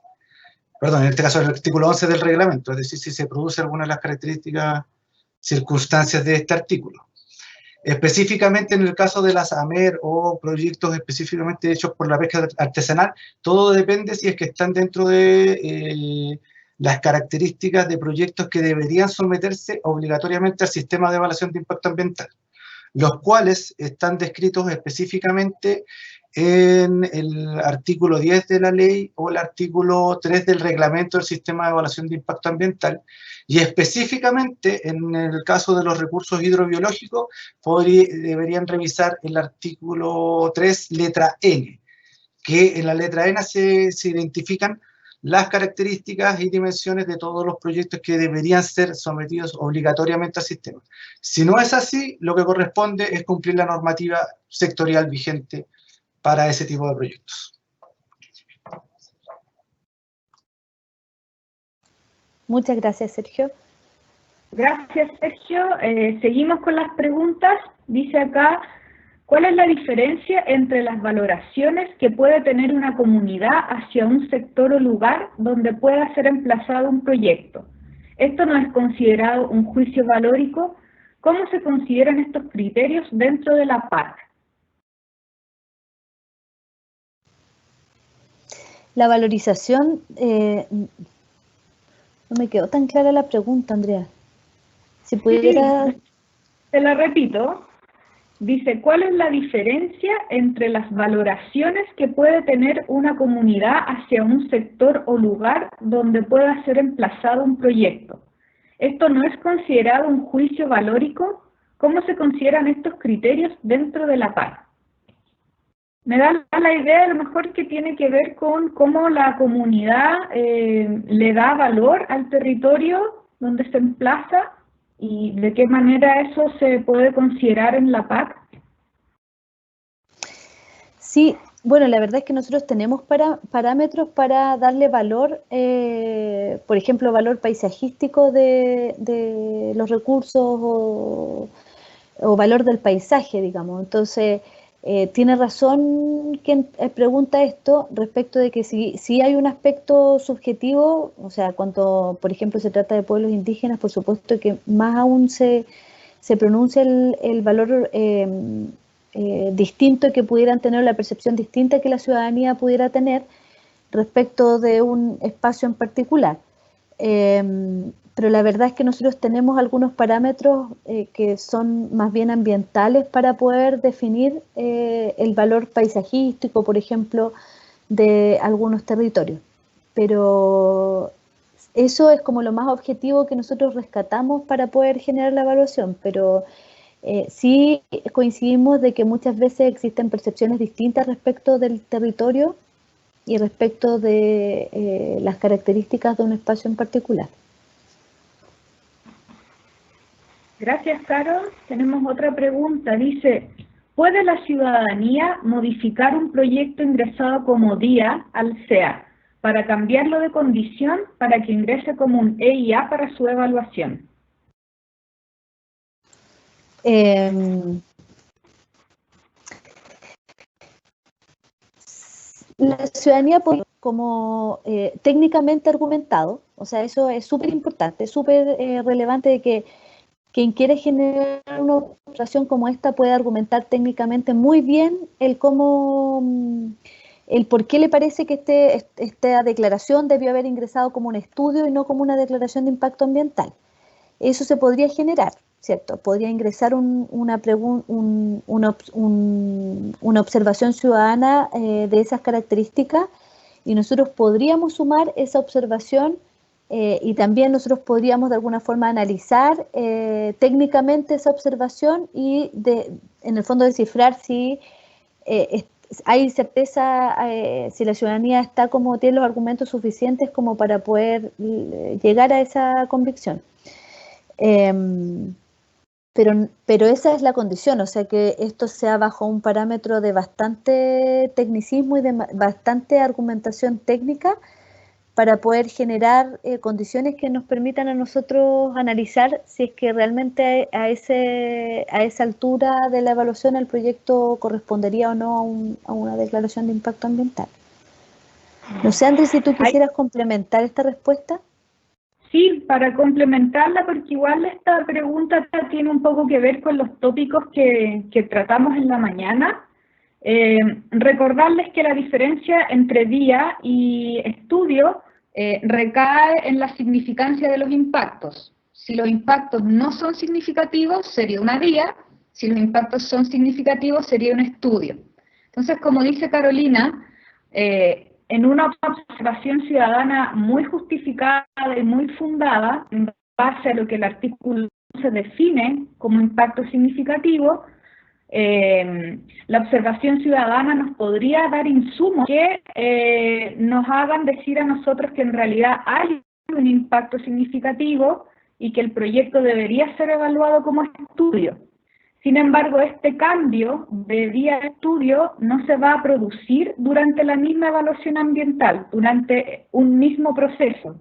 perdón, en este caso el artículo 11 del reglamento, es decir, si se produce alguna de las características, circunstancias de este artículo. Específicamente en el caso de las AMER o proyectos específicamente hechos por la pesca artesanal, todo depende si es que están dentro de las características de proyectos que deberían someterse obligatoriamente al sistema de evaluación de impacto ambiental, los cuales están descritos específicamente en el artículo 10 de la ley o el artículo 3 del reglamento del sistema de evaluación de impacto ambiental, y específicamente en el caso de los recursos hidrobiológicos deberían revisar el artículo 3, letra N, que en la letra N se identifican las características y dimensiones de todos los proyectos que deberían ser sometidos obligatoriamente al sistema. Si no es así, lo que corresponde es cumplir la normativa sectorial vigente para ese tipo de proyectos. Muchas gracias, Sergio. Gracias, Sergio. Seguimos con las preguntas. Dice acá, ¿cuál es la diferencia entre las valoraciones que puede tener una comunidad hacia un sector o lugar donde pueda ser emplazado un proyecto? ¿Esto no es considerado un juicio valórico? ¿Cómo se consideran estos criterios dentro de la PAC? La valorización, no me quedó tan clara la pregunta, Andrea. Si pudiera... Sí, te la repito. Dice, ¿cuál es la diferencia entre las valoraciones que puede tener una comunidad hacia un sector o lugar donde pueda ser emplazado un proyecto? ¿Esto no es considerado un juicio valórico? ¿Cómo se consideran estos criterios dentro de la PAC? Me da la idea a lo mejor que tiene que ver con cómo la comunidad le da valor al territorio donde se emplaza y de qué manera eso se puede considerar en la PAC. Sí, bueno, la verdad es que nosotros tenemos parámetros para darle valor, por ejemplo, valor paisajístico de los recursos o valor del paisaje, digamos. Entonces, tiene razón quien pregunta esto respecto de que si hay un aspecto subjetivo, o sea, cuando, por ejemplo, se trata de pueblos indígenas, por supuesto que más aún se pronuncia el valor distinto que pudieran tener, la percepción distinta que la ciudadanía pudiera tener respecto de un espacio en particular. Pero la verdad es que nosotros tenemos algunos parámetros que son más bien ambientales para poder definir el valor paisajístico, por ejemplo, de algunos territorios. Pero eso es como lo más objetivo que nosotros rescatamos para poder generar la evaluación, pero sí coincidimos de que muchas veces existen percepciones distintas respecto del territorio y respecto de las características de un espacio en particular. Gracias, Caro. Tenemos otra pregunta. Dice, ¿puede la ciudadanía modificar un proyecto ingresado como DIA al CEA para cambiarlo de condición para que ingrese como un EIA para su evaluación? La ciudadanía, como técnicamente argumentado, o sea, eso es súper importante, súper relevante de que quien quiere generar una operación como esta puede argumentar técnicamente muy bien el por qué le parece que esta declaración debió haber ingresado como un estudio y no como una declaración de impacto ambiental. Eso se podría generar, ¿cierto? Podría ingresar una observación ciudadana de esas características y nosotros podríamos sumar esa observación y también nosotros podríamos de alguna forma analizar técnicamente esa observación y en el fondo descifrar si hay certeza, si la ciudadanía está como tiene los argumentos suficientes como para poder llegar a esa convicción. Pero esa es la condición, o sea, que esto sea bajo un parámetro de bastante tecnicismo y de bastante argumentación técnica para poder generar condiciones que nos permitan a nosotros analizar si es que realmente a esa altura de la evaluación el proyecto correspondería o no a una declaración de impacto ambiental. No sé, Andrés, si tú quisieras complementar esta respuesta. Sí, para complementarla, porque igual esta pregunta tiene un poco que ver con los tópicos que tratamos en la mañana. Recordarles que la diferencia entre vía y estudio recae en la significancia de los impactos. Si los impactos no son significativos, sería una vía. Si los impactos son significativos, sería un estudio. Entonces, como dice Carolina, en una observación ciudadana muy justificada y muy fundada, en base a lo que el artículo se define como impacto significativo, la observación ciudadana nos podría dar insumos que nos hagan decir a nosotros que en realidad hay un impacto significativo y que el proyecto debería ser evaluado como estudio. Sin embargo, este cambio de vía de estudio no se va a producir durante la misma evaluación ambiental, durante un mismo proceso.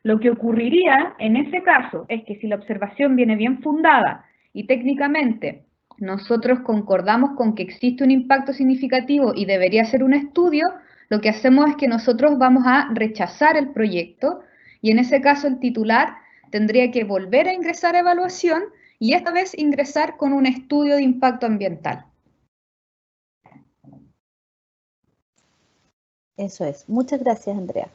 Lo que ocurriría en ese caso es que si la observación viene bien fundada y técnicamente nosotros concordamos con que existe un impacto significativo y debería ser un estudio, lo que hacemos es que nosotros vamos a rechazar el proyecto y en ese caso el titular tendría que volver a ingresar a evaluación y esta vez ingresar con un estudio de impacto ambiental. Eso es. Muchas gracias, Andrea.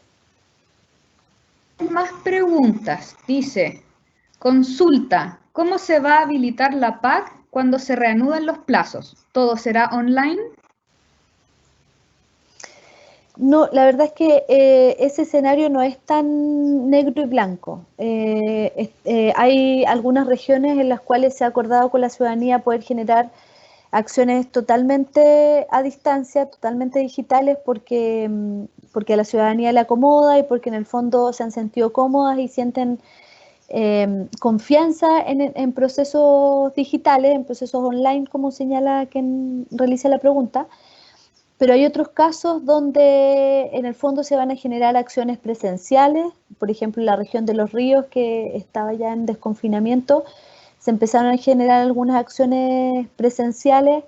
Más preguntas. Dice, consulta, ¿cómo se va a habilitar la PAC cuando se reanuden los plazos? ¿Todo será online? No, la verdad es que ese escenario no es tan negro y blanco. Hay algunas regiones en las cuales se ha acordado con la ciudadanía poder generar acciones totalmente a distancia, totalmente digitales, porque a la ciudadanía le acomoda y porque en el fondo se han sentido cómodas y sienten confianza en procesos digitales, en procesos online, como señala quien realiza la pregunta. Pero hay otros casos donde en el fondo se van a generar acciones presenciales, por ejemplo en la región de Los Ríos, que estaba ya en desconfinamiento, se empezaron a generar algunas acciones presenciales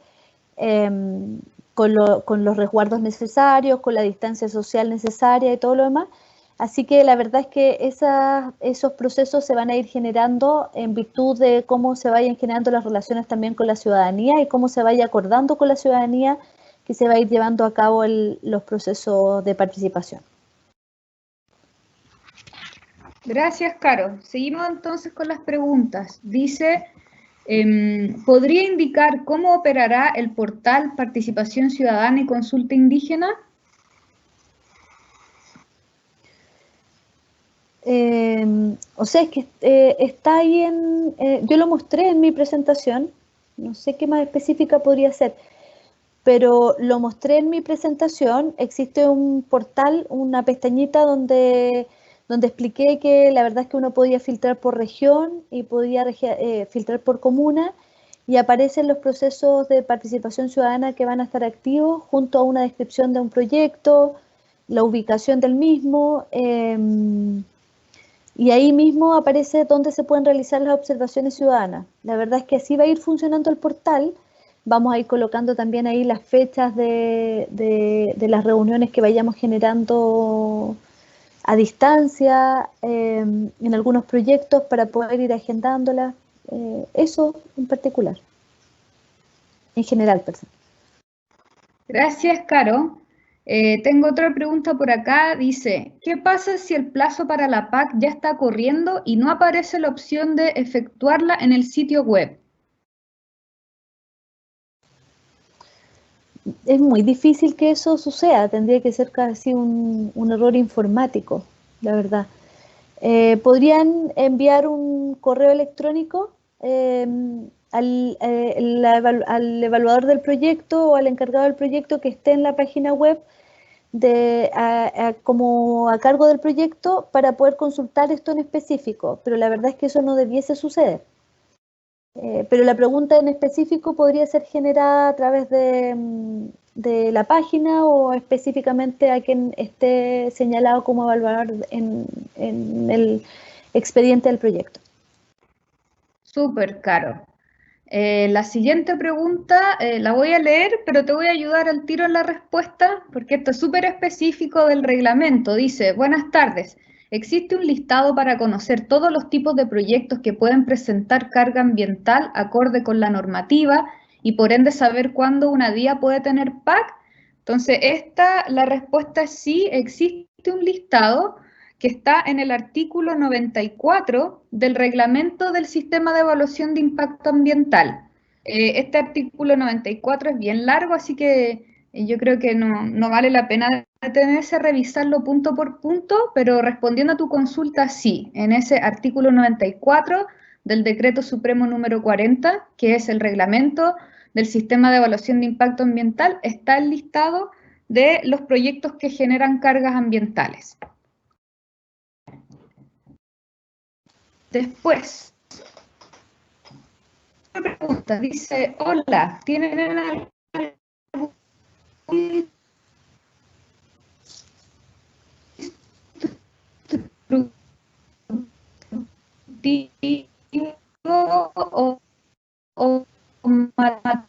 con los resguardos necesarios, con la distancia social necesaria y todo lo demás. Así que la verdad es que esos procesos se van a ir generando en virtud de cómo se vayan generando las relaciones también con la ciudadanía y cómo se vaya acordando con la ciudadanía que se va a ir llevando a cabo los procesos de participación. Gracias, Caro. Seguimos entonces con las preguntas. Dice, ¿podría indicar cómo operará el portal Participación Ciudadana y Consulta Indígena? O sea, es que está ahí yo lo mostré en mi presentación, no sé qué más específica podría ser, pero lo mostré en mi presentación. Existe un portal, una pestañita donde expliqué que la verdad es que uno podía filtrar por región y podía filtrar por comuna y aparecen los procesos de participación ciudadana que van a estar activos junto a una descripción de un proyecto, la ubicación del mismo, y ahí mismo aparece dónde se pueden realizar las observaciones ciudadanas. La verdad es que así va a ir funcionando el portal. Vamos a ir colocando también ahí las fechas de las reuniones que vayamos generando a distancia en algunos proyectos para poder ir agendándolas. Eso en particular. En general, perdón. Gracias, Caro. Tengo otra pregunta por acá. Dice, ¿qué pasa si el plazo para la PAC ya está corriendo y no aparece la opción de efectuarla en el sitio web? Es muy difícil que eso suceda, tendría que ser casi un error informático, la verdad. Podrían enviar un correo electrónico al evaluador del proyecto o al encargado del proyecto que esté en la página web como a cargo del proyecto para poder consultar esto en específico, pero la verdad es que eso no debiese suceder. Pero la pregunta en específico podría ser generada a través de la página o específicamente a quien esté señalado como evaluador en el expediente del proyecto. Súper, Caro. La siguiente pregunta la voy a leer, pero te voy a ayudar al tiro en la respuesta, porque esto es súper específico del reglamento. Dice, buenas tardes. ¿Existe un listado para conocer todos los tipos de proyectos que pueden presentar carga ambiental acorde con la normativa y por ende saber cuándo una DIA puede tener PAC? Entonces, la respuesta es sí, existe un listado que está en el artículo 94 del Reglamento del Sistema de Evaluación de Impacto Ambiental. Este artículo 94 es bien largo, así que yo creo que no vale la pena detenerse a revisarlo punto por punto, pero respondiendo a tu consulta, sí, en ese artículo 94 del Decreto Supremo número 40, que es el Reglamento del Sistema de Evaluación de Impacto Ambiental, está el listado de los proyectos que generan cargas ambientales. Después, otra pregunta, dice, hola, ¿tienen algún instructivo o material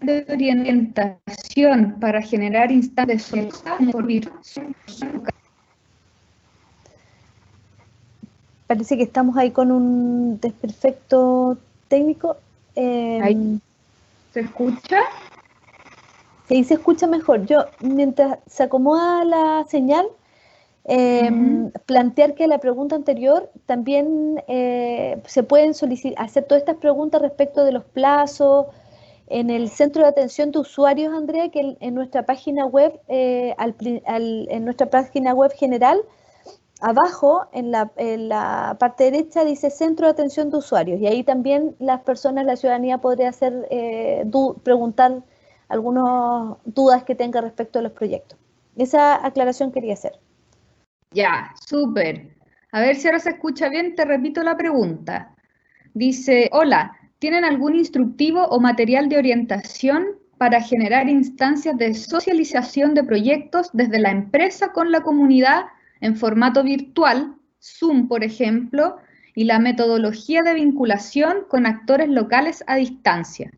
de orientación para generar instancias por virtual? Parece que estamos ahí con un desperfecto técnico. ¿Ahí se escucha? Sí, se escucha mejor. Yo, mientras se acomoda la señal, plantear que la pregunta anterior también se pueden hacer todas estas preguntas respecto de los plazos. En el centro de atención de usuarios, Andrea, que en nuestra página web, en nuestra página web general, abajo, en la parte derecha, dice Centro de Atención de Usuarios, y ahí también las personas, la ciudadanía podría hacer, preguntar algunas dudas que tenga respecto a los proyectos. Esa aclaración quería hacer. Ya, súper. A ver si ahora se escucha bien, te repito la pregunta. Dice, hola, ¿tienen algún instructivo o material de orientación para generar instancias de socialización de proyectos desde la empresa con la comunidad en formato virtual, Zoom, por ejemplo, y la metodología de vinculación con actores locales a distancia?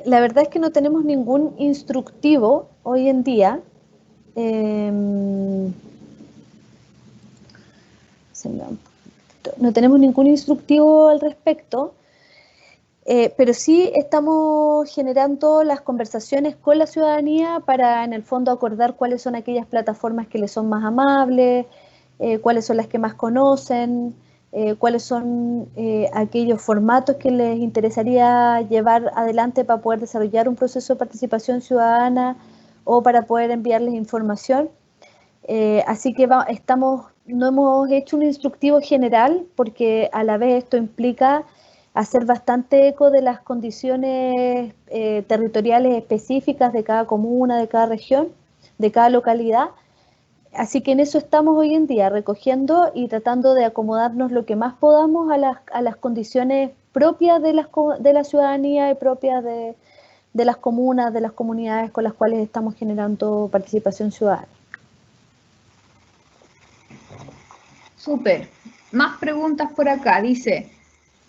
La verdad es que no tenemos ningún instructivo hoy en día. No tenemos ningún instructivo al respecto, pero sí estamos generando las conversaciones con la ciudadanía para, en el fondo, acordar cuáles son aquellas plataformas que les son más amables, cuáles son las que más conocen, cuáles son aquellos formatos que les interesaría llevar adelante para poder desarrollar un proceso de participación ciudadana o para poder enviarles información. Así que no hemos hecho un instructivo general porque a la vez esto implica hacer bastante eco de las condiciones territoriales específicas de cada comuna, de cada región, de cada localidad. Así que en eso estamos hoy en día, recogiendo y tratando de acomodarnos lo que más podamos a las condiciones propias de la ciudadanía y propias de las comunas, de las comunidades con las cuales estamos generando participación ciudadana. Súper. Más preguntas por acá. Dice,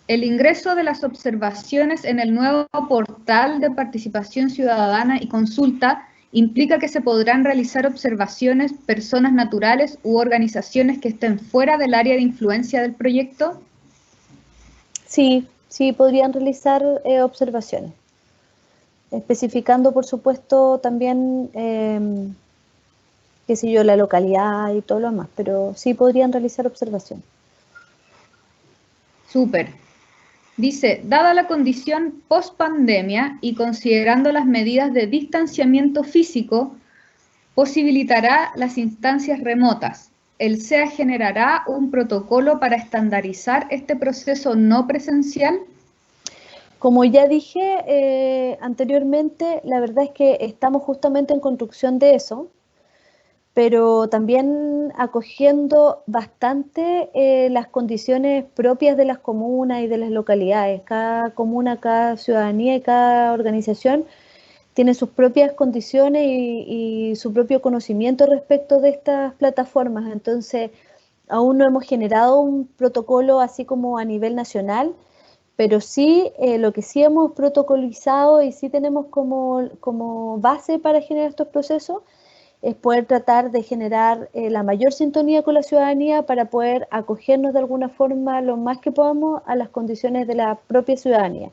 el ingreso de las observaciones en el nuevo portal de participación ciudadana y consulta implica que se podrán realizar observaciones personas naturales u organizaciones que estén fuera del área de influencia del proyecto. Sí, podrían realizar observaciones, especificando, por supuesto, también, qué sé yo, la localidad y todo lo demás, pero sí podrían realizar observaciones. Súper. Dice, dada la condición post-pandemia y considerando las medidas de distanciamiento físico, posibilitará las instancias remotas. ¿El SEA generará un protocolo para estandarizar este proceso no presencial? Como ya dije anteriormente, la verdad es que estamos justamente en construcción de eso, pero también acogiendo bastante las condiciones propias de las comunas y de las localidades. Cada comuna, cada ciudadanía y cada organización tiene sus propias condiciones y su propio conocimiento respecto de estas plataformas. Entonces, aún no hemos generado un protocolo así como a nivel nacional, pero sí, lo que sí hemos protocolizado y sí tenemos como base para generar estos procesos es poder tratar de generar la mayor sintonía con la ciudadanía para poder acogernos de alguna forma lo más que podamos a las condiciones de la propia ciudadanía,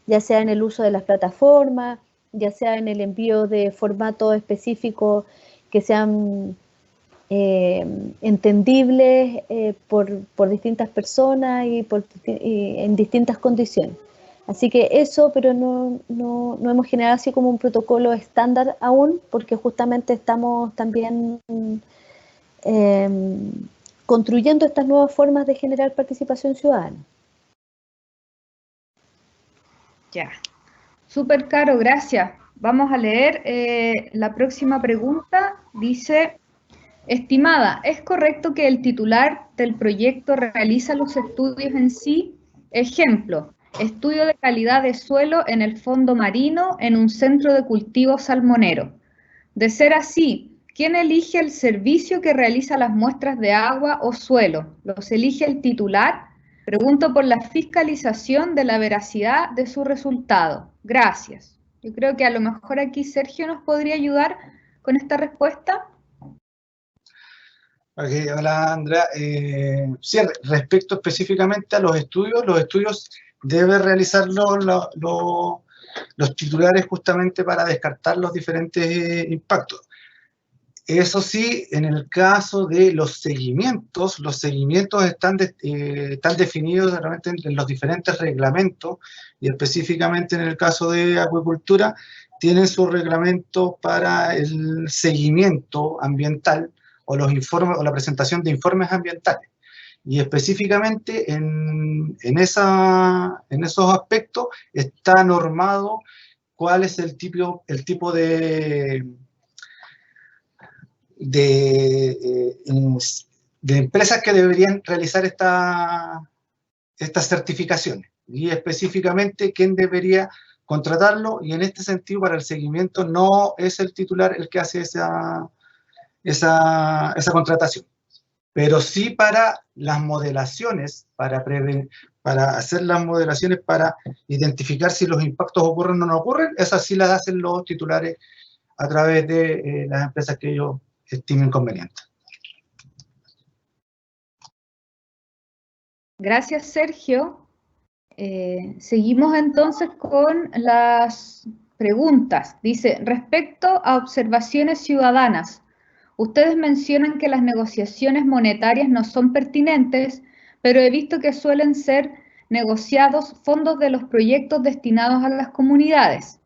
ya sea en el uso de las plataformas, ya sea en el envío de formatos específicos que sean entendibles por distintas personas y en distintas condiciones. Así que eso, pero no hemos generado así como un protocolo estándar aún, porque justamente estamos también construyendo estas nuevas formas de generar participación ciudadana. Ya, súper Caro, gracias. Vamos a leer la próxima pregunta. Dice, estimada, ¿es correcto que el titular del proyecto realiza los estudios en sí? Ejemplo, estudio de calidad de suelo en el fondo marino en un centro de cultivo salmonero. De ser así, ¿quién elige el servicio que realiza las muestras de agua o suelo? ¿Los elige el titular? Pregunto por la fiscalización de la veracidad de su resultado. Gracias. Yo creo que a lo mejor aquí Sergio nos podría ayudar con esta respuesta. Okay, hola Andrea. Sí, respecto específicamente a los estudios deben realizarlo los titulares justamente para descartar los diferentes impactos. Eso sí, en el caso de los seguimientos están definidos realmente en los diferentes reglamentos y específicamente en el caso de acuicultura tienen su reglamento para el seguimiento ambiental o los informes o la presentación de informes ambientales. Y específicamente en esos aspectos está normado cuál es el tipo de empresas que deberían realizar estas certificaciones y específicamente quién debería contratarlo, y en este sentido para el seguimiento no es el titular el que hace esa contratación, pero sí para las modelaciones, para hacer las modelaciones para identificar si los impactos ocurren o no ocurren, esas sí las hacen los titulares a través de las empresas que ellos estimen conveniente. Gracias, Sergio. Seguimos entonces con las preguntas. Dice, respecto a observaciones ciudadanas, ustedes mencionan que las negociaciones monetarias no son pertinentes, pero he visto que suelen ser negociados fondos de los proyectos destinados a las comunidades.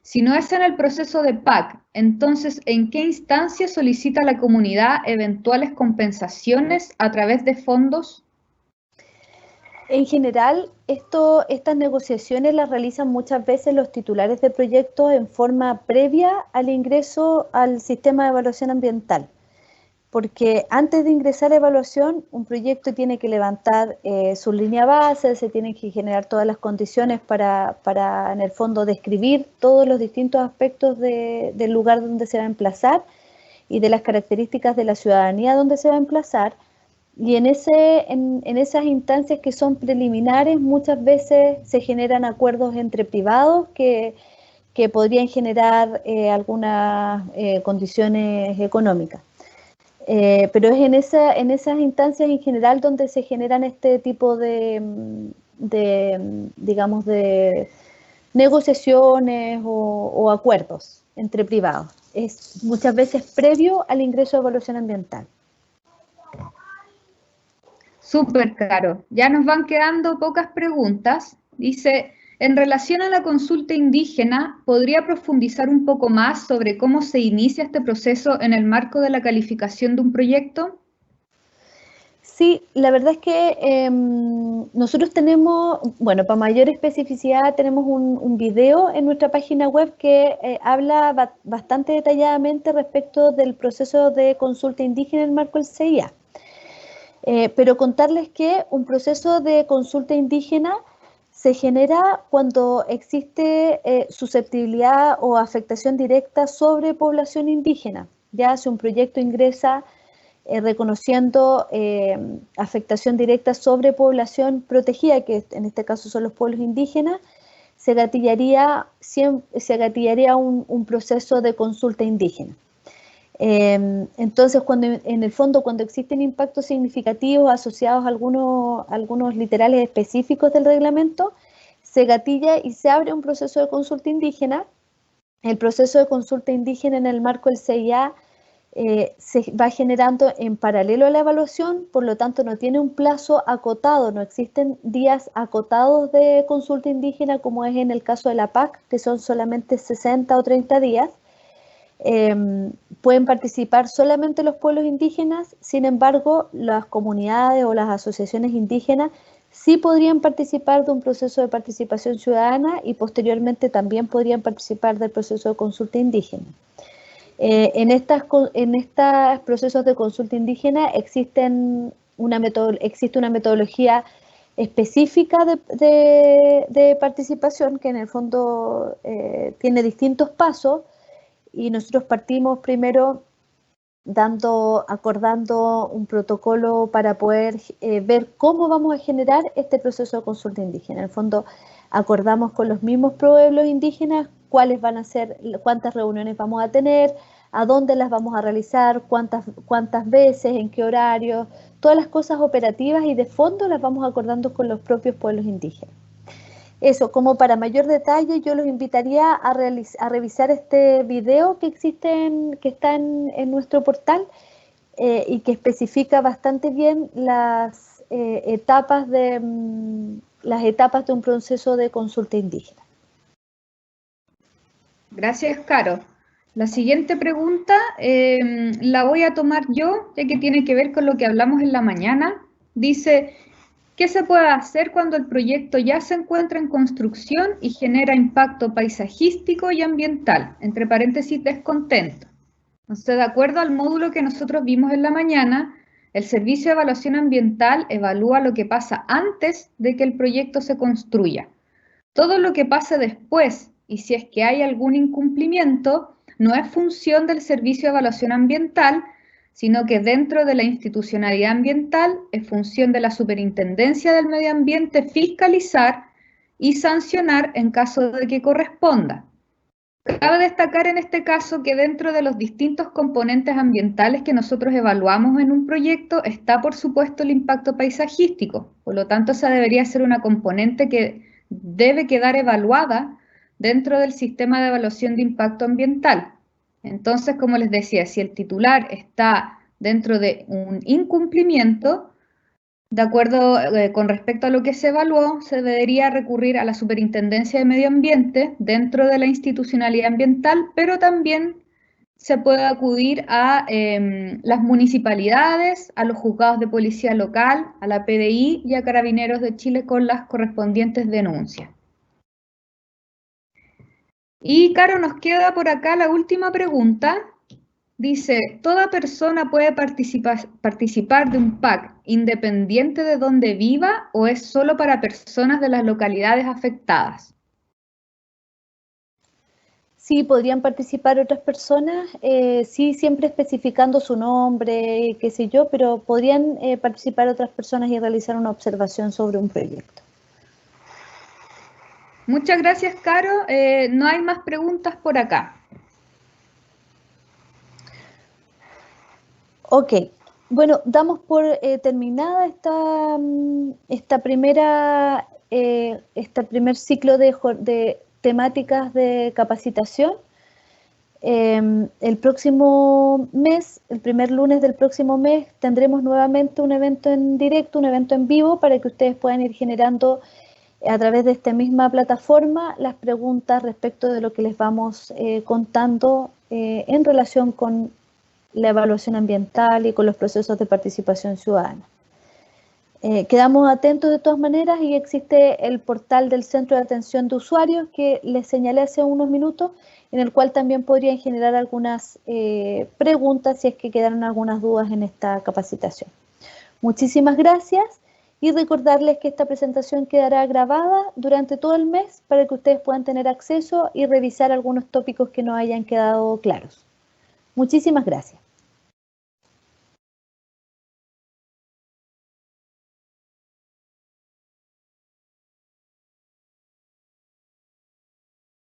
Si no es en el proceso de PAC, entonces, ¿en qué instancia solicita la comunidad eventuales compensaciones a través de fondos? En general, estas negociaciones las realizan muchas veces los titulares de proyectos en forma previa al ingreso al sistema de evaluación ambiental. Porque antes de ingresar a evaluación, un proyecto tiene que levantar su línea base, se tienen que generar todas las condiciones para en el fondo, describir todos los distintos aspectos del lugar donde se va a emplazar y de las características de la ciudadanía donde se va a emplazar. Y en esas instancias que son preliminares, muchas veces se generan acuerdos entre privados que podrían generar algunas condiciones económicas. Pero es en esas instancias en general donde se generan este tipo digamos, de negociaciones o acuerdos entre privados. Es muchas veces previo al ingreso de evaluación ambiental. Súper, Caro. Ya nos van quedando pocas preguntas. Dice, En relación a la consulta indígena, ¿podría profundizar un poco más sobre cómo se inicia este proceso en el marco de la calificación de un proyecto? Sí, la verdad es que nosotros tenemos, bueno, para mayor especificidad tenemos un video en nuestra página web que habla bastante detalladamente respecto del proceso de consulta indígena en el marco del CIA. Pero contarles que un proceso de consulta indígena se genera cuando existe susceptibilidad o afectación directa sobre población indígena. Ya si un proyecto ingresa reconociendo afectación directa sobre población protegida, que en este caso son los pueblos indígenas, se gatillaría un proceso de consulta indígena. Entonces, en el fondo, cuando existen impactos significativos asociados a algunos literales específicos del reglamento, se gatilla y se abre un proceso de consulta indígena. El proceso de consulta indígena en el marco del CIA se va generando en paralelo a la evaluación, por lo tanto no tiene un plazo acotado, no existen días acotados de consulta indígena como es en el caso de la PAC, que son solamente 60 o 30 días. Pueden participar solamente los pueblos indígenas, sin embargo, las comunidades o las asociaciones indígenas sí podrían participar de un proceso de participación ciudadana y posteriormente también podrían participar del proceso de consulta indígena. En estos procesos de consulta indígena existe una metodología específica de participación que en el fondo tiene distintos pasos y nosotros partimos primero acordando un protocolo para poder ver cómo vamos a generar este proceso de consulta indígena. En el fondo acordamos con los mismos pueblos indígenas cuáles van a ser, cuántas reuniones vamos a tener, a dónde las vamos a realizar, cuántas veces, en qué horario, todas las cosas operativas y de fondo las vamos acordando con los propios pueblos indígenas. Eso, como para mayor detalle, yo los invitaría a revisar este video que está en nuestro portal y que especifica bastante bien las etapas de un proceso de consulta indígena. Gracias, Caro. La siguiente pregunta la voy a tomar yo, ya que tiene que ver con lo que hablamos en la mañana. Dice, ¿qué se puede hacer cuando el proyecto ya se encuentra en construcción y genera impacto paisajístico y ambiental? Entre paréntesis, descontento. Entonces, de acuerdo al módulo que nosotros vimos en la mañana, el Servicio de Evaluación Ambiental evalúa lo que pasa antes de que el proyecto se construya. Todo lo que pase después y si es que hay algún incumplimiento, no es función del Servicio de Evaluación Ambiental, sino que dentro de la institucionalidad ambiental es función de la Superintendencia del Medio Ambiente fiscalizar y sancionar en caso de que corresponda. Cabe destacar en este caso que dentro de los distintos componentes ambientales que nosotros evaluamos en un proyecto está, por supuesto, el impacto paisajístico. Por lo tanto, esa debería ser una componente que debe quedar evaluada dentro del sistema de evaluación de impacto ambiental. Entonces, como les decía, si el titular está dentro de un incumplimiento, de acuerdo con respecto a lo que se evaluó, se debería recurrir a la Superintendencia de Medio Ambiente dentro de la institucionalidad ambiental, pero también se puede acudir a las municipalidades, a los juzgados de policía local, a la PDI y a Carabineros de Chile con las correspondientes denuncias. Y, Caro, nos queda por acá la última pregunta. Dice, ¿toda persona puede participar de un PAC independiente de donde viva o es solo para personas de las localidades afectadas? Sí, podrían participar otras personas, sí, siempre especificando su nombre, qué sé yo, pero podrían participar otras personas y realizar una observación sobre un proyecto. Muchas gracias, Caro. No hay más preguntas por acá. Ok, bueno, damos por terminada este primer ciclo de temáticas de capacitación. El próximo mes, el primer lunes del próximo mes, tendremos nuevamente un evento en directo, un evento en vivo, para que ustedes puedan ir generando a través de esta misma plataforma las preguntas respecto de lo que les vamos contando en relación con la evaluación ambiental y con los procesos de participación ciudadana. Quedamos atentos de todas maneras y existe el portal del Centro de Atención de Usuarios que les señalé hace unos minutos, en el cual también podrían generar algunas preguntas si es que quedaron algunas dudas en esta capacitación. Muchísimas gracias y recordarles que esta presentación quedará grabada durante todo el mes para que ustedes puedan tener acceso y revisar algunos tópicos que no hayan quedado claros. Muchísimas gracias.